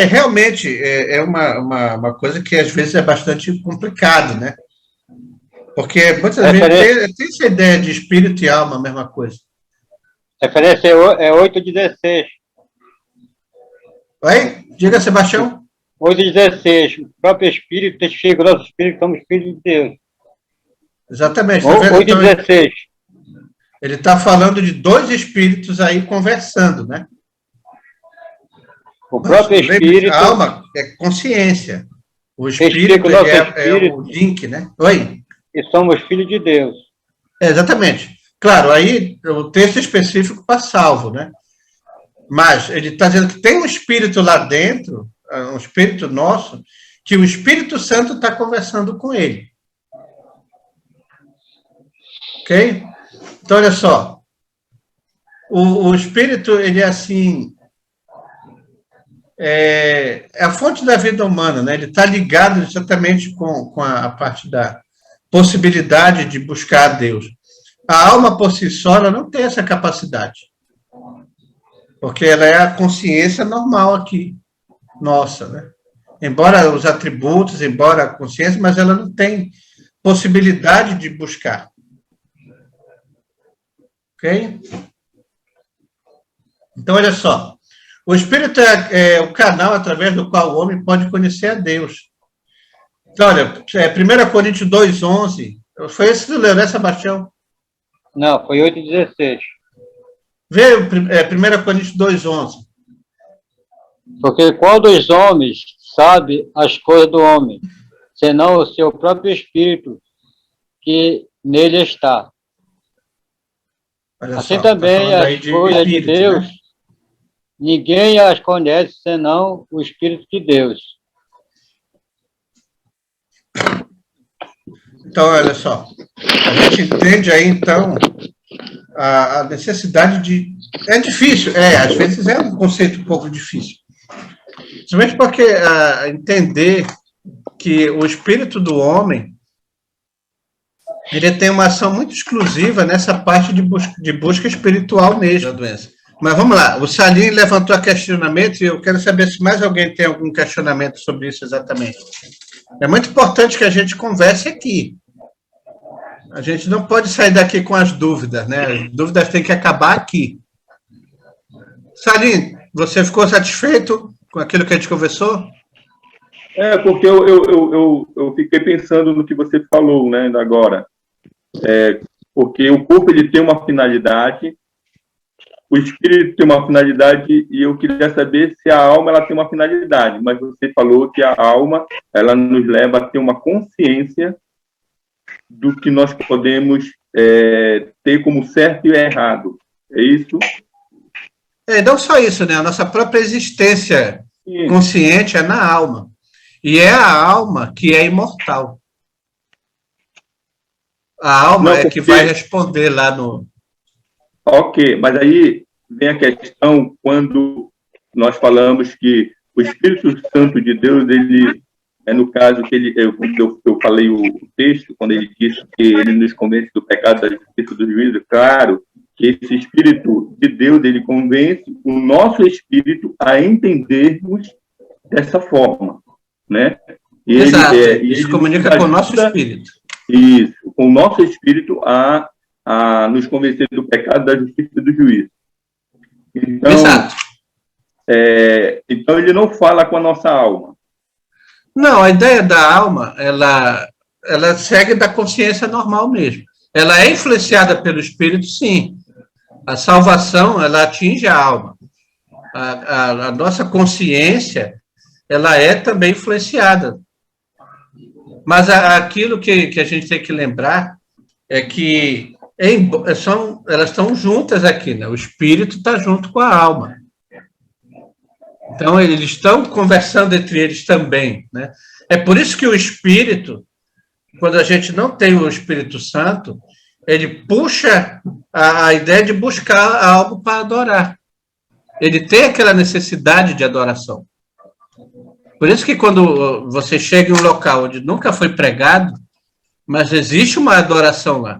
Realmente uma coisa que às vezes é bastante complicado, né? Porque muitas vezes tem essa ideia de espírito e alma, a mesma coisa. Referência é 8:16. Oi? Diga, Sebastião. 8:16. O próprio Espírito testifica, o nosso Espírito, somos filhos de Deus. Exatamente. 8:16. Ele está falando de dois espíritos aí conversando, né? O próprio Espírito... A alma é consciência. O Espírito é o link, né? Oi? E somos filhos de Deus. Exatamente. Claro, aí o texto específico para salvo, né? Mas ele está dizendo que tem um espírito lá dentro, um espírito nosso, que o Espírito Santo está conversando com ele. Ok? Então, olha só. O espírito, ele é assim... É a fonte da vida humana, né? Ele está ligado exatamente com a parte da possibilidade de buscar a Deus. A alma, por si só, ela não tem essa capacidade. Porque ela é a consciência normal aqui, nossa, né? Embora os atributos, embora a consciência, mas ela não tem possibilidade de buscar. Ok? Então, olha só. O Espírito é o canal através do qual o homem pode conhecer a Deus. Então, olha, 1 Coríntios 2:11, foi esse que tu leu, né, Sebastião? Não, foi 8:16. Vê 1 Coríntios 2:11. Porque qual dos homens sabe as coisas do homem, senão o seu próprio Espírito que nele está? Olha assim só, também tá as coisas de Deus, né? Ninguém as conhece senão o Espírito de Deus. Então, olha só, a gente entende aí, então, a necessidade de... É difícil, às vezes é um conceito um pouco difícil. Principalmente porque entender que o espírito do homem, ele tem uma ação muito exclusiva nessa parte de busca espiritual mesmo da doença. Mas vamos lá, o Salim levantou a questionamento e eu quero saber se mais alguém tem algum questionamento sobre isso exatamente. É muito importante que a gente converse aqui. A gente não pode sair daqui com as dúvidas, né? As dúvidas têm que acabar aqui. Salim, você ficou satisfeito com aquilo que a gente conversou? Porque eu fiquei pensando no que você falou, né, agora. Porque o corpo ele tem uma finalidade, o espírito tem uma finalidade, e eu queria saber se a alma ela tem uma finalidade, mas você falou que a alma ela nos leva a ter uma consciência do que nós podemos ter como certo e errado. É isso? Não só isso, né? A nossa própria existência consciente é na alma. E é a alma que é imortal. A alma é que vai responder lá no... Ok, mas aí vem a questão quando nós falamos que o Espírito Santo de Deus, ele no caso que eu falei o texto, quando ele disse que ele nos convence do pecado, da justiça, do juízo, claro, que esse Espírito de Deus, ele convence o nosso espírito a entendermos dessa forma, né? E exato, ele isso comunica com o nosso espírito. Isso, com o nosso espírito a nos convencer do pecado, da justiça e do juízo. Então, exato. Então ele não fala com a nossa alma. Não, a ideia da alma, ela segue da consciência normal mesmo. Ela é influenciada pelo espírito, sim. A salvação, ela atinge a alma. A nossa consciência, ela é também influenciada. Mas aquilo que a gente tem que lembrar é que elas estão juntas aqui, né? O espírito está junto com a alma. Então, eles estão conversando entre eles também, né? É por isso que o espírito, quando a gente não tem o Espírito Santo, ele puxa a ideia de buscar algo para adorar. Ele tem aquela necessidade de adoração. Por isso que quando você chega em um local onde nunca foi pregado, mas existe uma adoração lá,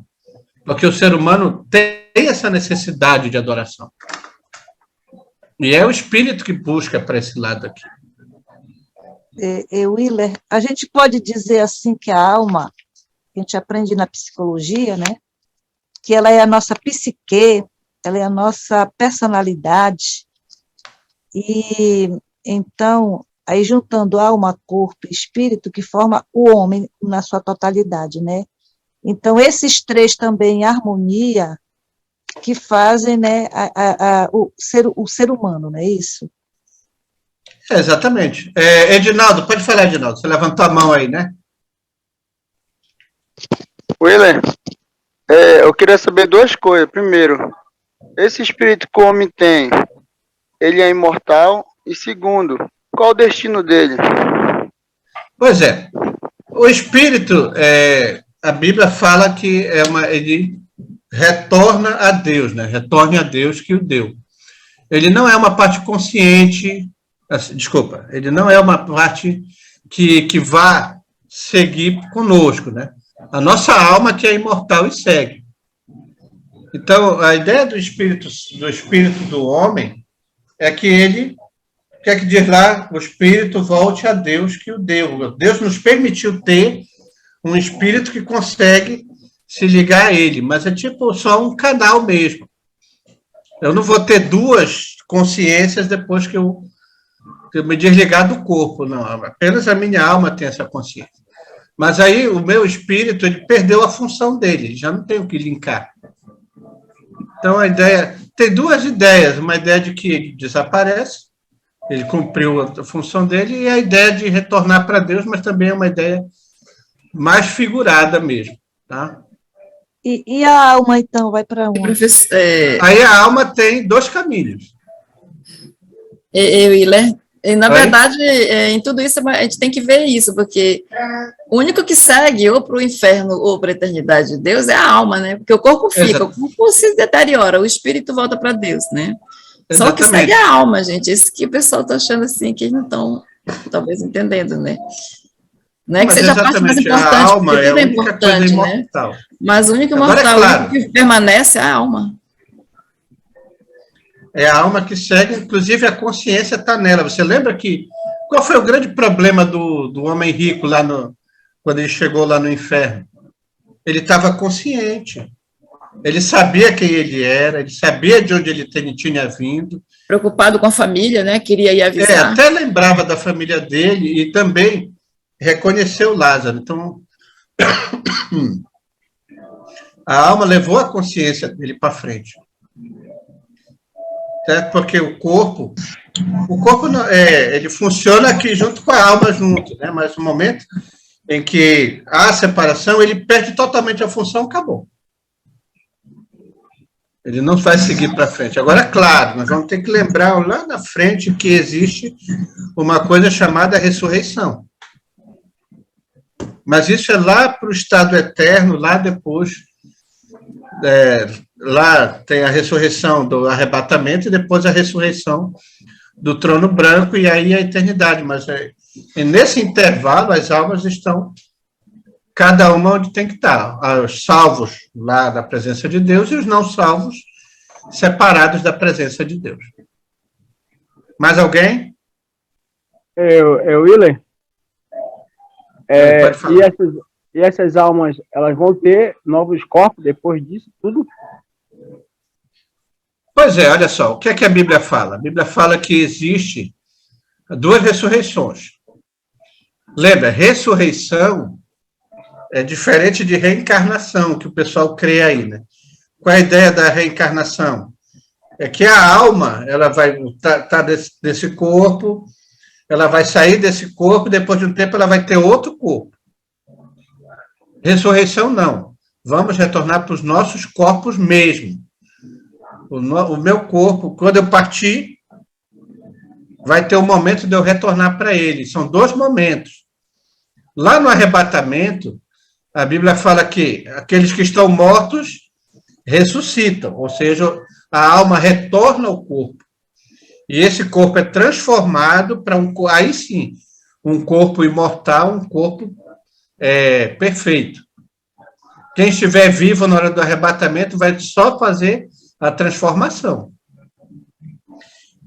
porque o ser humano tem essa necessidade de adoração. E é o espírito que busca para esse lado aqui. Willer, a gente pode dizer assim que a alma, a gente aprende na psicologia, né? Que ela é a nossa psique, ela é a nossa personalidade. E então, aí juntando alma, corpo e espírito, que forma o homem na sua totalidade, né? Então, esses três também em harmonia que fazem, né, o ser humano, não é isso? Exatamente. Edinaldo, pode falar, Edinaldo. Você levantou a mão aí, né? Willer, eu queria saber duas coisas. Primeiro, esse espírito que o homem tem, ele é imortal? E segundo, qual o destino dele? Pois é. O espírito, a Bíblia fala que ele retorna a Deus, né? Retorne a Deus que o deu. Ele não é uma parte consciente, desculpa, ele não é uma parte que vá seguir conosco, né? A nossa alma que é imortal e segue. Então, a ideia do espírito do homem é que ele, o que é que diz lá? O espírito volte a Deus que o deu. Deus nos permitiu ter um espírito que consegue se ligar a ele, mas é tipo só um canal mesmo. Eu não vou ter duas consciências depois que eu me desligar do corpo, não. Apenas a minha alma tem essa consciência. Mas aí o meu espírito, ele perdeu a função dele, já não tem o que linkar. Então a ideia, tem duas ideias, uma ideia de que ele desaparece, ele cumpriu a função dele, e a ideia de retornar para Deus, mas também é uma ideia mais figurada mesmo, tá? E a alma, então, vai para onde? Aí a alma tem dois caminhos. Willer, na verdade, em tudo isso, a gente tem que ver isso, porque o único que segue ou para o inferno ou para a eternidade de Deus é a alma, né? Porque o corpo fica, exato, o corpo se deteriora, o espírito volta para Deus, né? Exatamente. Só que segue a alma, gente. Isso que o pessoal está achando assim, que eles não estão, talvez, entendendo, né? Não é que seja a parte mais importante, a alma porque tudo é importante, né? Mas o único imortal, claro, que permanece é a alma. É a alma que segue, inclusive a consciência está nela. Você lembra que... Qual foi o grande problema do homem rico lá quando ele chegou lá no inferno? ele estava consciente. Ele sabia quem ele era, ele sabia de onde ele tinha vindo. Preocupado com a família, né? Queria ir avisar. Até lembrava da família dele e também reconheceu Lázaro. Então, a alma levou a consciência dele para frente. Certo? Porque o corpo não, ele funciona aqui junto com a alma junto, né? Mas no momento em que há a separação, ele perde totalmente a função, acabou. Ele não vai seguir para frente. Agora, claro, nós vamos ter que lembrar lá na frente que existe uma coisa chamada ressurreição. Mas isso é lá para o estado eterno, lá depois. Lá tem a ressurreição do arrebatamento e depois a ressurreição do trono branco, e aí a eternidade. Mas nesse intervalo, as almas estão, cada uma onde tem que estar. Os salvos lá da presença de Deus e os não salvos separados da presença de Deus. Mais alguém? Willer? E essas almas, elas vão ter novos corpos depois disso tudo? Pois é, olha só, o que é que a Bíblia fala? A Bíblia fala que existe 2 ressurreições. Lembra, ressurreição é diferente de reencarnação, que o pessoal crê aí, né? Qual é a ideia da reencarnação? É que a alma, ela vai estar desse corpo, ela vai sair desse corpo, depois de um tempo ela vai ter outro corpo. Ressurreição, não. Vamos retornar para os nossos corpos mesmo. O meu corpo, quando eu partir, vai ter um momento de eu retornar para ele. São 2 momentos. Lá no arrebatamento, a Bíblia fala que aqueles que estão mortos ressuscitam, ou seja, a alma retorna ao corpo. E esse corpo é transformado para aí sim, um corpo imortal, um corpo perfeito. Quem estiver vivo na hora do arrebatamento vai só fazer a transformação.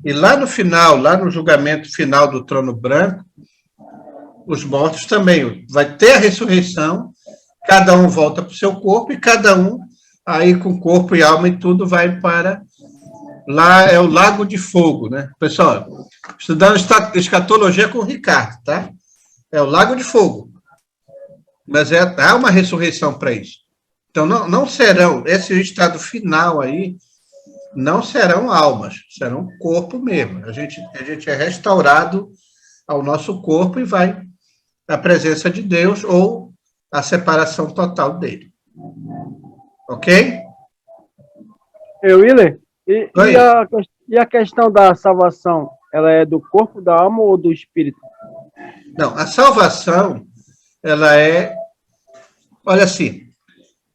E lá no final, lá no julgamento final do trono branco, os mortos também. Vai ter a ressurreição, cada um volta para o seu corpo e cada um, aí com corpo e alma e tudo, vai para... Lá é o Lago de Fogo, né? Pessoal, estudando escatologia com o Ricardo, tá? É o Lago de Fogo. Mas há uma ressurreição para isso. Então, não serão, esse estado final aí, não serão almas, serão corpo mesmo. A gente é restaurado ao nosso corpo e vai à presença de Deus ou à separação total dele. Ok? Willer, e a questão da salvação, ela é do corpo, da alma ou do espírito? Não, a salvação, ela é... Olha assim,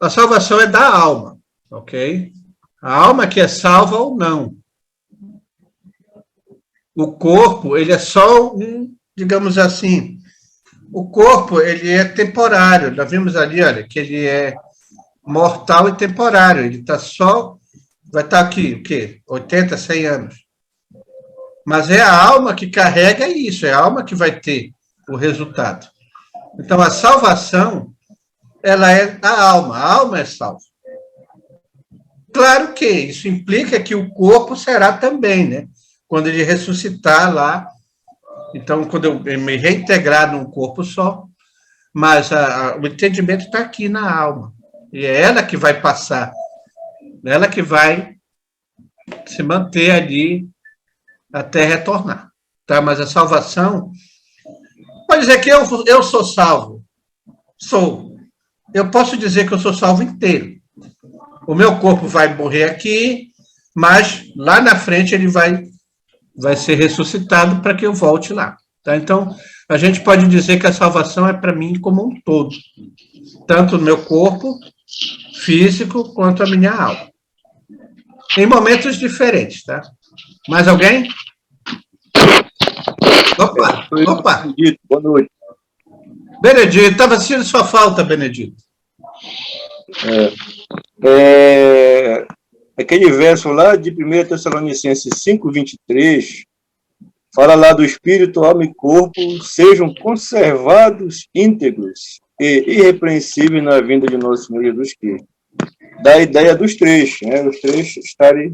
a salvação é da alma, ok? A alma que é salva ou não. O corpo, ele é só digamos assim, o corpo, ele é temporário. Nós vimos ali, olha, que ele é mortal e temporário. Ele vai estar aqui, o quê? 80, 100 anos. Mas é a alma que carrega isso, é a alma que vai ter o resultado. Então, a salvação, ela é a alma é salva. Claro que isso implica que o corpo será também, né? Quando ele ressuscitar lá, então, quando eu me reintegrar num corpo só, mas o entendimento está aqui na alma. E é ela que vai passar, ela que vai se manter ali até retornar. Tá? Mas a salvação... Pode dizer que eu sou salvo. Sou. Eu posso dizer que eu sou salvo inteiro. O meu corpo vai morrer aqui, mas lá na frente ele vai ser ressuscitado para que eu volte lá. Tá? Então, a gente pode dizer que a salvação é para mim como um todo. Tanto no meu corpo físico quanto a minha alma. Em momentos diferentes, tá? Mais alguém? Opa! Benedito, boa noite. Benedito, estava sentindo sua falta, Benedito. Aquele verso lá de 1 Tessalonicenses 5:23, fala lá do espírito, alma e corpo sejam conservados íntegros e irrepreensíveis na vinda de nosso Senhor Jesus Cristo. Da ideia dos três, né? Os três estarem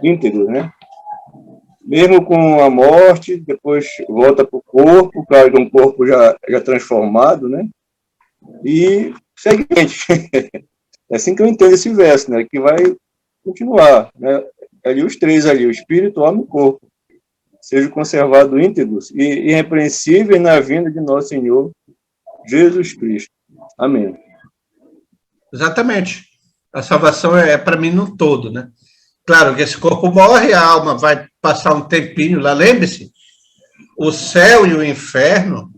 íntegros, né? Mesmo com a morte, depois volta para o corpo, claro que é um corpo já transformado, né? E segue em frente. É assim que eu entendo esse verso, né? Que vai continuar, né? Ali os três ali, o espírito, o alma e o corpo, sejam conservados íntegros e irrepreensíveis na vinda de nosso Senhor Jesus Cristo. Amém. Exatamente. A salvação é para mim no todo, né? Claro que esse corpo morre, a alma vai passar um tempinho lá. Lembre-se, o céu e o inferno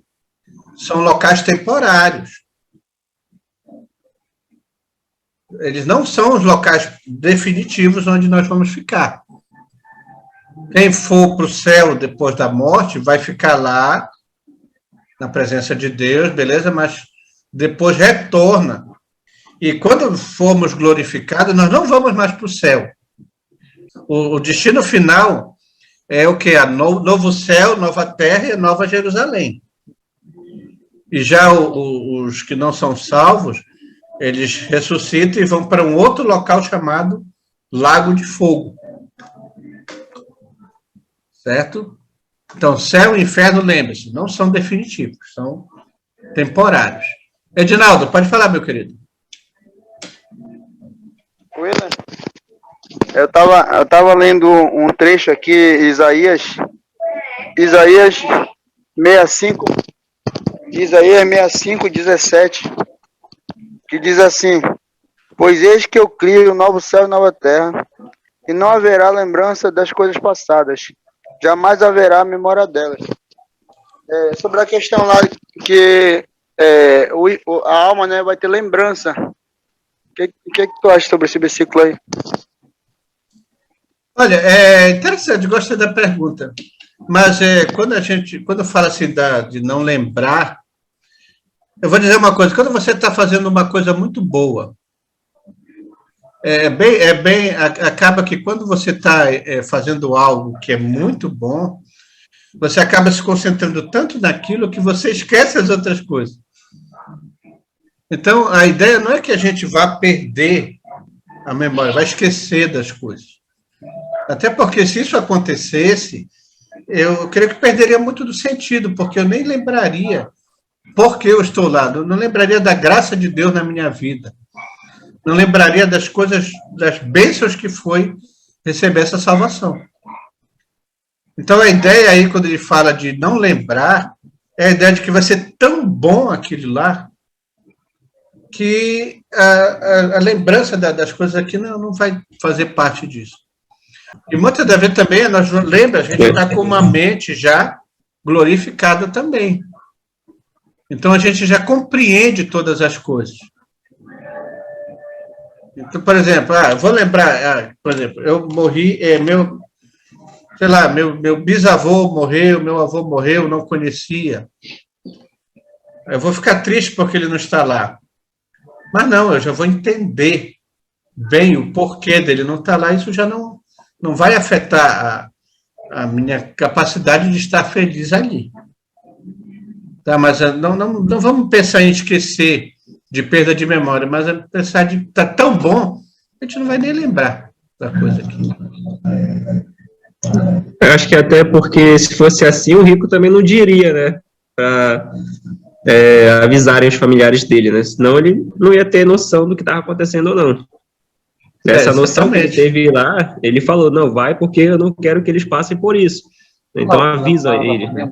são locais temporários. Eles não são os locais definitivos onde nós vamos ficar. Quem for para o céu depois da morte vai ficar lá, na presença de Deus, beleza? Mas depois retorna. E quando formos glorificados, nós não vamos mais para o céu. O destino final é o quê? Novo céu, nova terra e nova Jerusalém. E já os que não são salvos, eles ressuscitam e vão para um outro local chamado Lago de Fogo. Certo? Então, céu e inferno, lembre-se, não são definitivos, são temporários. Edinaldo, pode falar, meu querido. William, eu tava lendo um trecho aqui, Isaías 65, 17, que diz assim: pois eis que eu crio um novo céu e nova terra, e não haverá lembrança das coisas passadas, jamais haverá memória delas. Sobre a questão lá que a alma, né, vai ter lembrança. O que tu acha sobre esse versículo aí? Olha, é interessante, gostei da pergunta. Mas quando fala assim de não lembrar, eu vou dizer uma coisa: quando você está fazendo uma coisa muito boa, acaba que quando você está fazendo algo que é muito bom, você acaba se concentrando tanto naquilo que você esquece as outras coisas. Então, a ideia não é que a gente vá perder a memória, vai esquecer das coisas. Até porque, se isso acontecesse, eu creio que perderia muito do sentido, porque eu nem lembraria por que eu estou lá, eu não lembraria da graça de Deus na minha vida, não lembraria das coisas, das bênçãos que foi receber essa salvação. Então, a ideia aí, quando ele fala de não lembrar, é a ideia de que vai ser tão bom aquilo lá, que a lembrança das coisas aqui não vai fazer parte disso. E muitas das vezes também, nós lembra, a gente está com uma mente já glorificada também. Então, a gente já compreende todas as coisas. Então, por exemplo, eu vou lembrar, por exemplo, eu morri, meu bisavô morreu, meu avô morreu, não conhecia. Eu vou ficar triste porque ele não está lá. Mas não, eu já vou entender bem o porquê dele não estar lá, isso já não vai afetar a minha capacidade de estar feliz ali. Tá, mas não vamos pensar em esquecer de perda de memória, mas pensar de tá tão bom, a gente não vai nem lembrar da coisa aqui. Eu acho que até porque, se fosse assim, o rico também não diria, né? Para avisarem os familiares dele, né? Senão ele não ia ter noção do que estava acontecendo ou não. Essa noção que ele teve lá, ele falou: não, vai porque eu não quero que eles passem por isso. Então avisa ele. Né?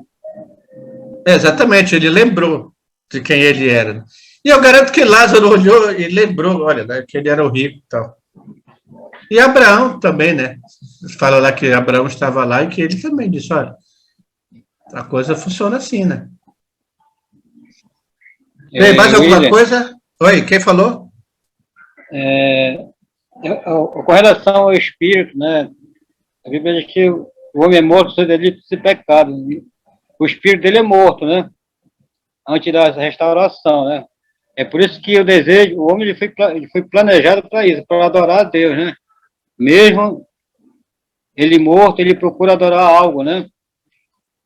Exatamente, ele lembrou de quem ele era. E eu garanto que Lázaro olhou e lembrou, olha, né, que ele era o rico e tal. E Abraão também, né? Fala lá que Abraão estava lá e que ele também disse: olha, a coisa funciona assim, né? Tem mais alguma coisa? Oi, quem falou? Com relação ao espírito, né? A Bíblia diz que o homem é morto sem delitos e pecados. O espírito dele é morto, né? Antes da restauração, né? É por isso que o desejo, o homem ele foi planejado para isso, para adorar a Deus, né? Mesmo ele morto, ele procura adorar algo, né?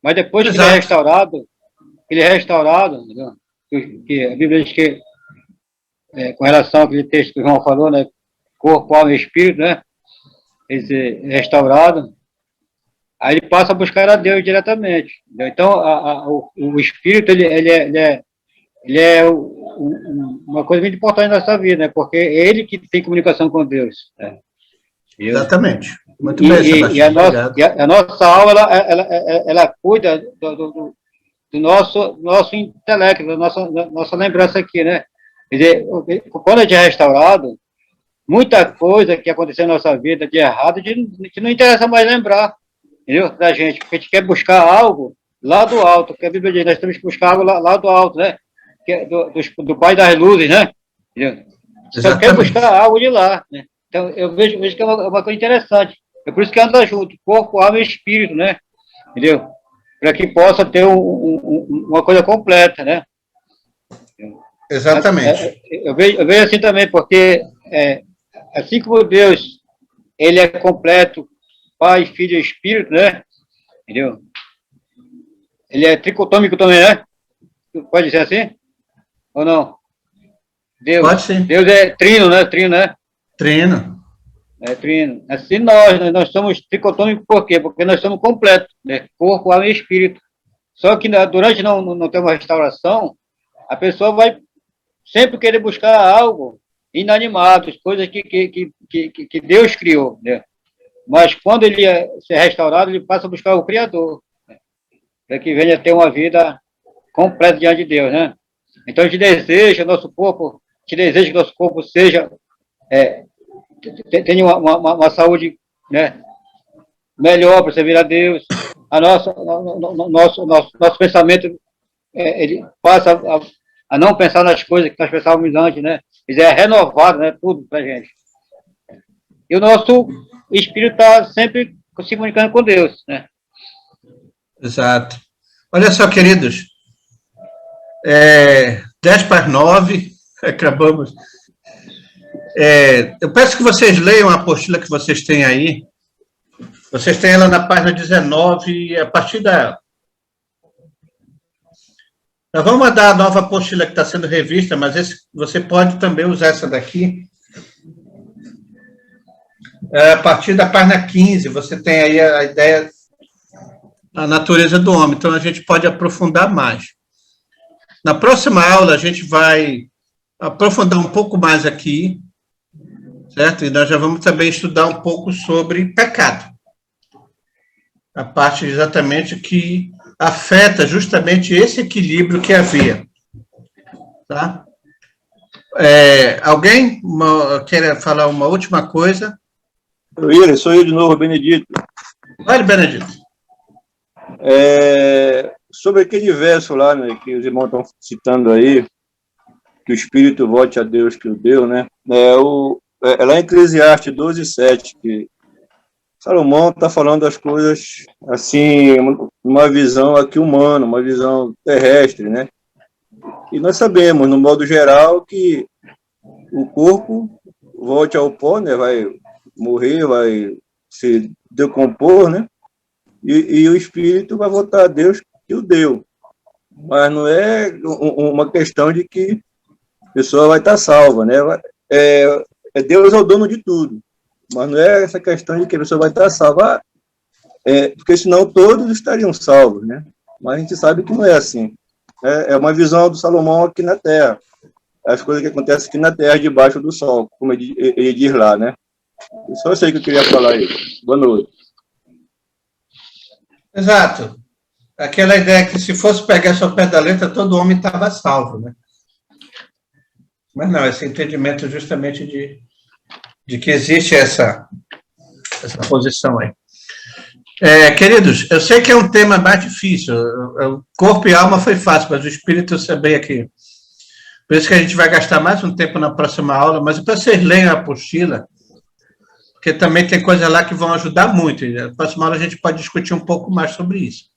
Mas depois que ele é restaurado, entendeu? que a Bíblia diz que, com relação àquele texto que o João falou, né? Corpo, alma e espírito, né? Esse restaurado. Aí ele passa a buscar a Deus diretamente. Entendeu? Então, o espírito, ele é uma coisa muito importante na nossa vida, né? Porque é ele que tem comunicação com Deus. Né? Exatamente. Muito bem, e a nossa alma, ela cuida do nosso intelecto, da nossa lembrança aqui, né? Quer dizer, quando a gente é restaurado, muita coisa que aconteceu na nossa vida de errado, a gente não interessa mais lembrar, entendeu? Da gente, porque a gente quer buscar algo lá do alto, porque a Bíblia diz, nós temos que buscar algo lá do alto, né? Que é do Pai das Luzes, né? Entendeu? Só quer buscar algo de lá, né? Então, eu vejo que é uma coisa interessante. É por isso que anda junto, corpo, alma e espírito, né? Entendeu? Para que possa ter uma coisa completa, né? Exatamente. Eu vejo assim também, porque assim como Deus, ele é completo, Pai, Filho e Espírito, né? Entendeu? Ele é tricotômico também, né? Pode ser assim? Ou não? Deus, pode ser. Deus é trino, né? Trino, né? Trino. É trino. Assim nós somos tricotômicos por quê? Porque nós somos completos, né? Corpo, alma e espírito. Só que durante não ter uma restauração, a pessoa vai sempre querer buscar algo inanimado, coisas que Deus criou, né? Mas quando ele ser restaurado, ele passa a buscar o Criador, né? Para que venha ter uma vida completa diante de Deus, né? Então a gente deseja nosso corpo, que nosso corpo seja tenha uma saúde, né, melhor para servir a Deus. Nosso pensamento ele passa a não pensar nas coisas que nós pensávamos antes, né? Ele é renovado, né? Tudo para a gente. E o nosso espírito está sempre se comunicando com Deus, né? Exato. Olha só, queridos, 10:09, acabamos. Eu peço que vocês leiam a apostila que vocês têm aí. Vocês têm ela na página 19, e a partir da... Nós vamos mandar a nova apostila que está sendo revista, mas você pode também usar essa daqui. A partir da página 15, você tem aí a ideia, a natureza do homem. Então, a gente pode aprofundar mais. Na próxima aula, a gente vai aprofundar um pouco mais aqui, certo? E nós já vamos também estudar um pouco sobre pecado. A parte exatamente que afeta justamente esse equilíbrio que havia. Tá? Alguém quer falar uma última coisa? Sou eu de novo, Benedito. Vai, Benedito. Sobre aquele verso lá, né, que os irmãos estão citando aí, que o Espírito volte a Deus que o deu, né? É lá em Eclesiastes 12:7, que Salomão está falando das coisas assim, uma visão aqui humana, uma visão terrestre, né? E nós sabemos, no modo geral, que o corpo volte ao pó, né? Vai morrer, vai se decompor, né? E o espírito vai voltar a Deus que o deu. Mas não é uma questão de que a pessoa vai estar salva, né? Deus é o dono de tudo. Mas não é essa questão de que a pessoa vai estar salva, porque senão todos estariam salvos, né? Mas a gente sabe que não é assim. É uma visão do Salomão aqui na Terra. As coisas que acontecem aqui na Terra, debaixo do sol, como ele diz lá, né? Só isso aí que eu queria falar aí. Boa noite. Exato. Aquela ideia que se fosse pegar só o pé da letra, todo homem estava salvo, né? Mas não, esse entendimento justamente de que existe essa posição aí. Queridos, eu sei que é um tema mais difícil. O corpo e alma foi fácil, mas o espírito eu sabia que... Por isso que a gente vai gastar mais um tempo na próxima aula, mas para vocês leiam a apostila, porque também tem coisas lá que vão ajudar muito. E na próxima aula a gente pode discutir um pouco mais sobre isso.